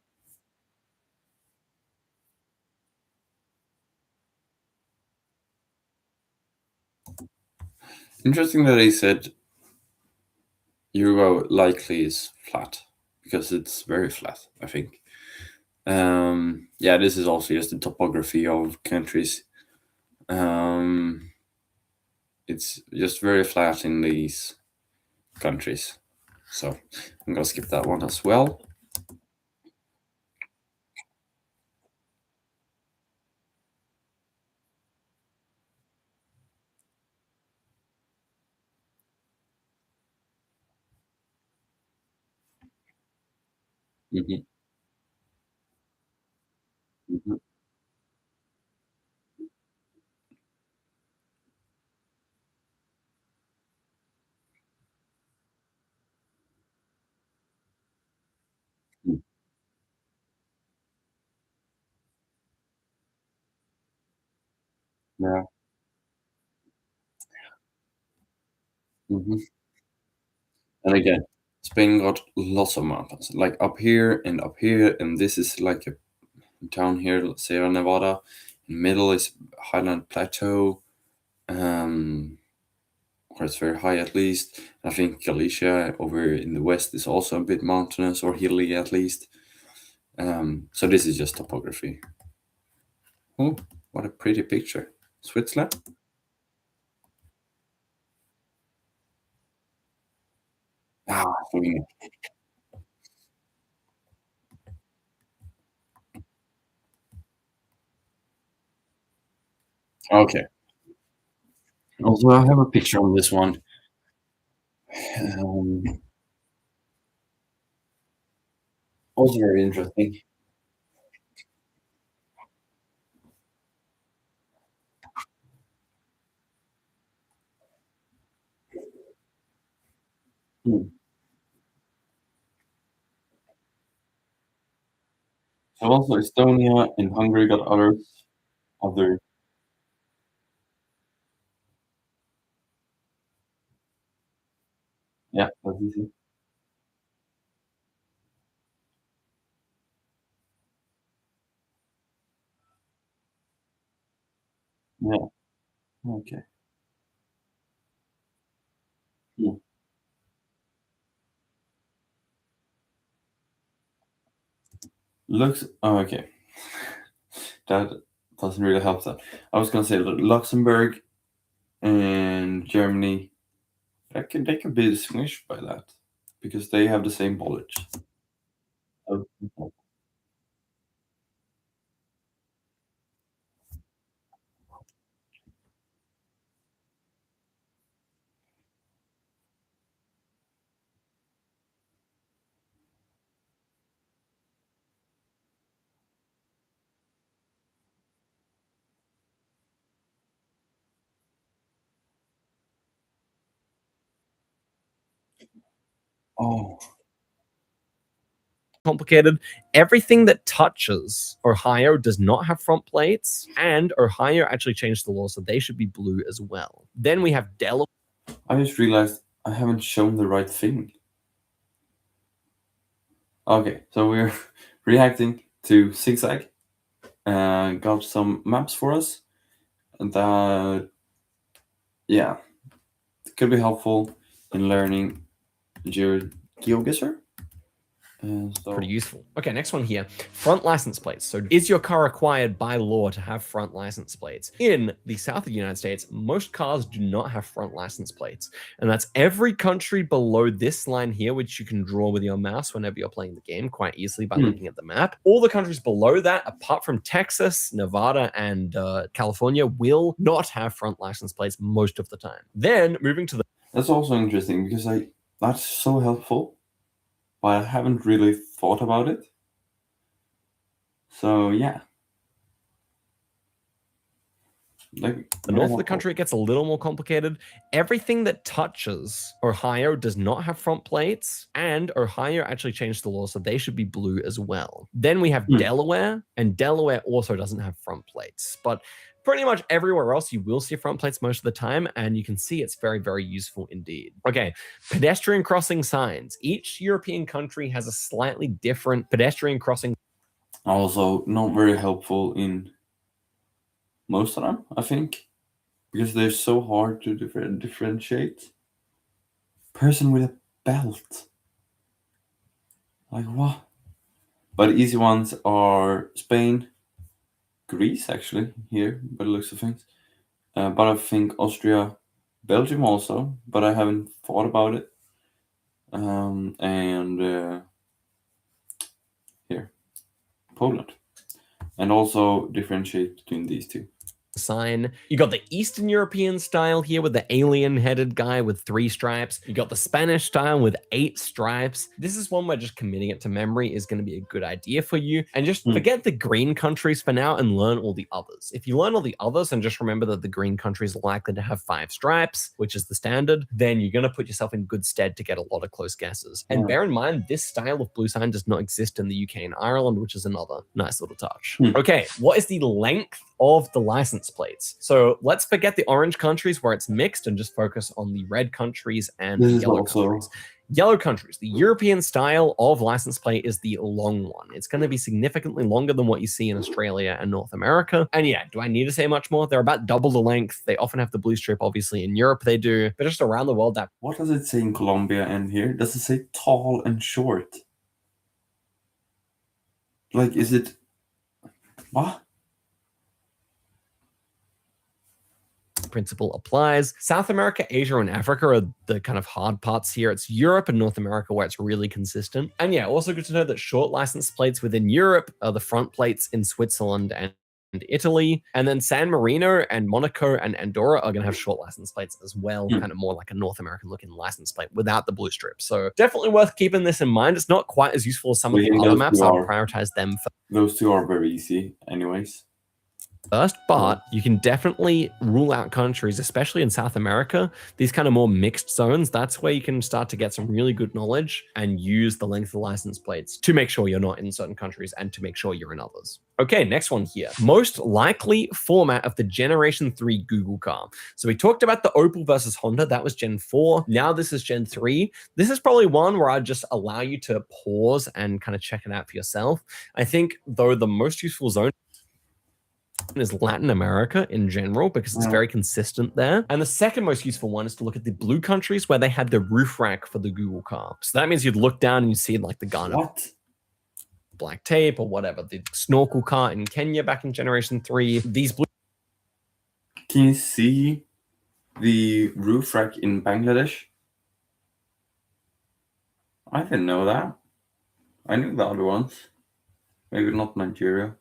interesting that they said Euro likely is flat because it's very flat, I think. Yeah, this is also just the topography of countries. Um, it's just very flat in these countries. So I'm gonna skip that one as well. Mhm, mhm, mhm. Yeah. Mhm. And again, Spain got lots of mountains, like up here, and this is like a town here, Sierra Nevada. In the middle is Highland Plateau, where it's very high at least. I think Galicia over in the west is also a bit mountainous or hilly at least. So this is just topography. Oh, what a pretty picture. Switzerland? Ah, Slovenia. Okay. Also, I have a picture on this one. Um, also very interesting. Hmm. So also Estonia and Hungary got other. Yeah, that's easy. Yeah. Okay. Hmm. Looks. Oh, okay. That doesn't really help that. I was gonna say Luxembourg and Germany. They can be distinguished by that because they have the same knowledge. of- Oh, complicated. Everything that touches Ohio does not have front plates, and Ohio actually changed the law, so they should be blue as well. Then we have Delaware. I just realized I haven't shown the right thing. Okay, so we're reacting to Zigzag. Got some maps for us, and that yeah, it could be helpful in learning Geoguessr. Pretty So useful. Okay, next one here. Front license plates. So, is your car required by law to have front license plates? In the south of the United States, most cars do not have front license plates. And that's every country below this line here, which you can draw with your mouse whenever you're playing the game quite easily by looking at the map. All the countries below that, apart from Texas, Nevada, and California, will not have front license plates most of the time. Then, moving to the that's also interesting because I that's so helpful, but I haven't really thought about it. So yeah, like the very north of the helpful. country, it gets a little more complicated. Everything that touches Ohio does not have front plates, and Ohio actually changed the law, so they should be blue as well. Then we have Hmm. Delaware, and Delaware also doesn't have front plates, but pretty much everywhere else you will see front plates most of the time, and you can see it's very, very useful indeed. Okay, pedestrian crossing signs. Each European country has a slightly different pedestrian crossing. Also, not very helpful in most of them, I think, because they're so hard to differentiate. Person with a belt. Like what? But easy ones are Spain, Greece, actually, here, by the looks of things. But I think Austria, Belgium also, but I haven't thought about it. And here, Poland. And also differentiate between these two. Sign. You got the Eastern European style here with the alien-headed guy with 3 stripes. You got the Spanish style with 8 stripes. This is one where just committing it to memory is going to be a good idea for you. And just forget the green countries for now and learn all the others. If you learn all the others and just remember that the green countries are likely to have 5 stripes, which is the standard, then you're going to put yourself in good stead to get a lot of close guesses. And bear in mind, this style of blue sign does not exist in the UK and Ireland, which is another nice little touch. Okay, what is the length of the license plates? So let's forget the orange countries where it's mixed and just focus on the red countries and the yellow countries. Yellow countries, the European style of license plate is the long one. It's going to be significantly longer than what you see in Australia and North America. And yeah, do I need to say much more? They're about double the length. They often have the blue strip, obviously in Europe they do, but just around the world that... What does it say in Colombia and here? Does it say tall and short? Like, is it... What? Principle applies. South America, Asia, and Africa are the kind of hard parts here. It's Europe and North America where it's really consistent. And yeah, also good to know that short license plates within Europe are the front plates in Switzerland and Italy. And then San Marino and Monaco and Andorra are going to have short license plates as well, kind of more like a North American looking license plate without the blue strip. So definitely worth keeping this in mind. It's not quite as useful as some of the other maps. I'll prioritize them for those two are very easy anyways. First, but you can definitely rule out countries, especially in South America, these kind of more mixed zones. That's where you can start to get some really good knowledge and use the length of the license plates to make sure you're not in certain countries and to make sure you're in others. Okay, next one here. Most likely format of the Generation 3 Google car. So we talked about the Opel versus Honda. That was Gen 4. Now this is Gen 3. This is probably one where I'd just allow you to pause and kind of check it out for yourself. I think, though, the most useful zone is Latin America in general because it's very consistent there. And the second most useful one is to look at the blue countries where they had the roof rack for the Google car. So that means you'd look down and you see like the Ghana black tape or whatever, the snorkel car in Kenya back in Generation 3. These blue... Can you see the roof rack in Bangladesh? I didn't know that. I knew the other ones. Maybe not Nigeria.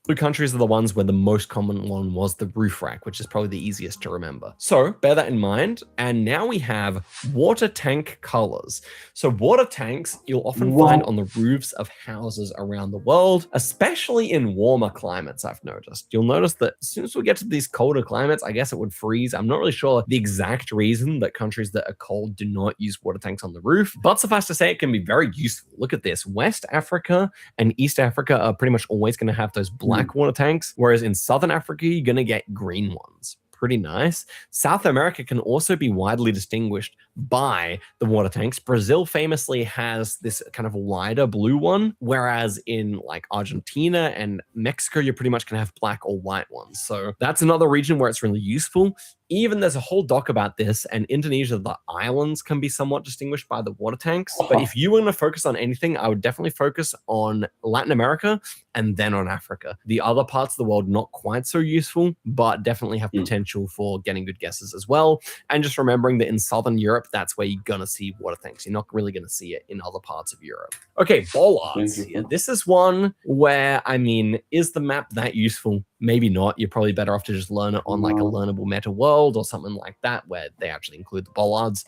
Blue countries are the ones where the most common one was the roof rack, which is probably the easiest to remember. So bear that in mind. And now we have water tank colors. So water tanks you'll often find on the roofs of houses around the world, especially in warmer climates, I've noticed. You'll notice that as soon as we get to these colder climates, I guess it would freeze. I'm not really sure the exact reason that countries that are cold do not use water tanks on the roof, but suffice to say it can be very useful. Look at this. West Africa and East Africa are pretty much always going to have those black water tanks, whereas in Southern Africa, you're going to get green ones. Pretty nice. South America can also be widely distinguished by the water tanks. Brazil famously has this kind of wider blue one, whereas in like Argentina and Mexico, you're pretty much going to have black or white ones. So that's another region where it's really useful. Even there's a whole doc about this, and Indonesia, the islands can be somewhat distinguished by the water tanks. But if you want to focus on anything, I would definitely focus on Latin America and then on Africa. The other parts of the world, not quite so useful, but definitely have potential for getting good guesses as well. And just remembering that in Southern Europe, that's where you're going to see water tanks. You're not really going to see it in other parts of Europe. Okay, bollards here. This is one where, I mean, is the map that useful? Maybe not. You're probably better off to just learn it on like a learnable meta world or something like that where they actually include the bollards.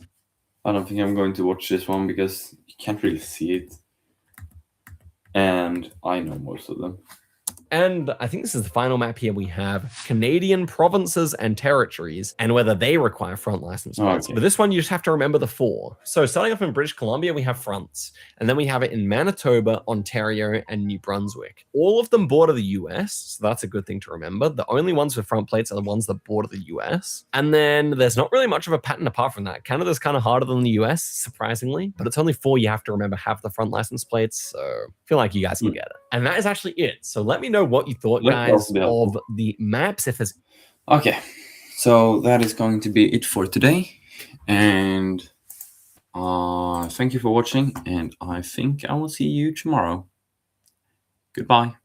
I don't think I'm going to watch this one because you can't really see it. And I know most of them. And I think this is the final map here. We have Canadian provinces and territories and whether they require front license plates. But this one, you just have to remember the 4. So starting off in British Columbia, we have fronts. And then we have it in Manitoba, Ontario, and New Brunswick. All of them border the US. So that's a good thing to remember. The only ones with front plates are the ones that border the US. And then there's not really much of a pattern apart from that. Canada's kind of harder than the US, surprisingly. But it's only 4 you have to remember have the front license plates. So I feel like you guys can get it. And that is actually it. So let me know what you thought, guys, of the maps. If there's... Okay, so that is going to be it for today. And Thank you for watching, and I think I will see you tomorrow. Goodbye.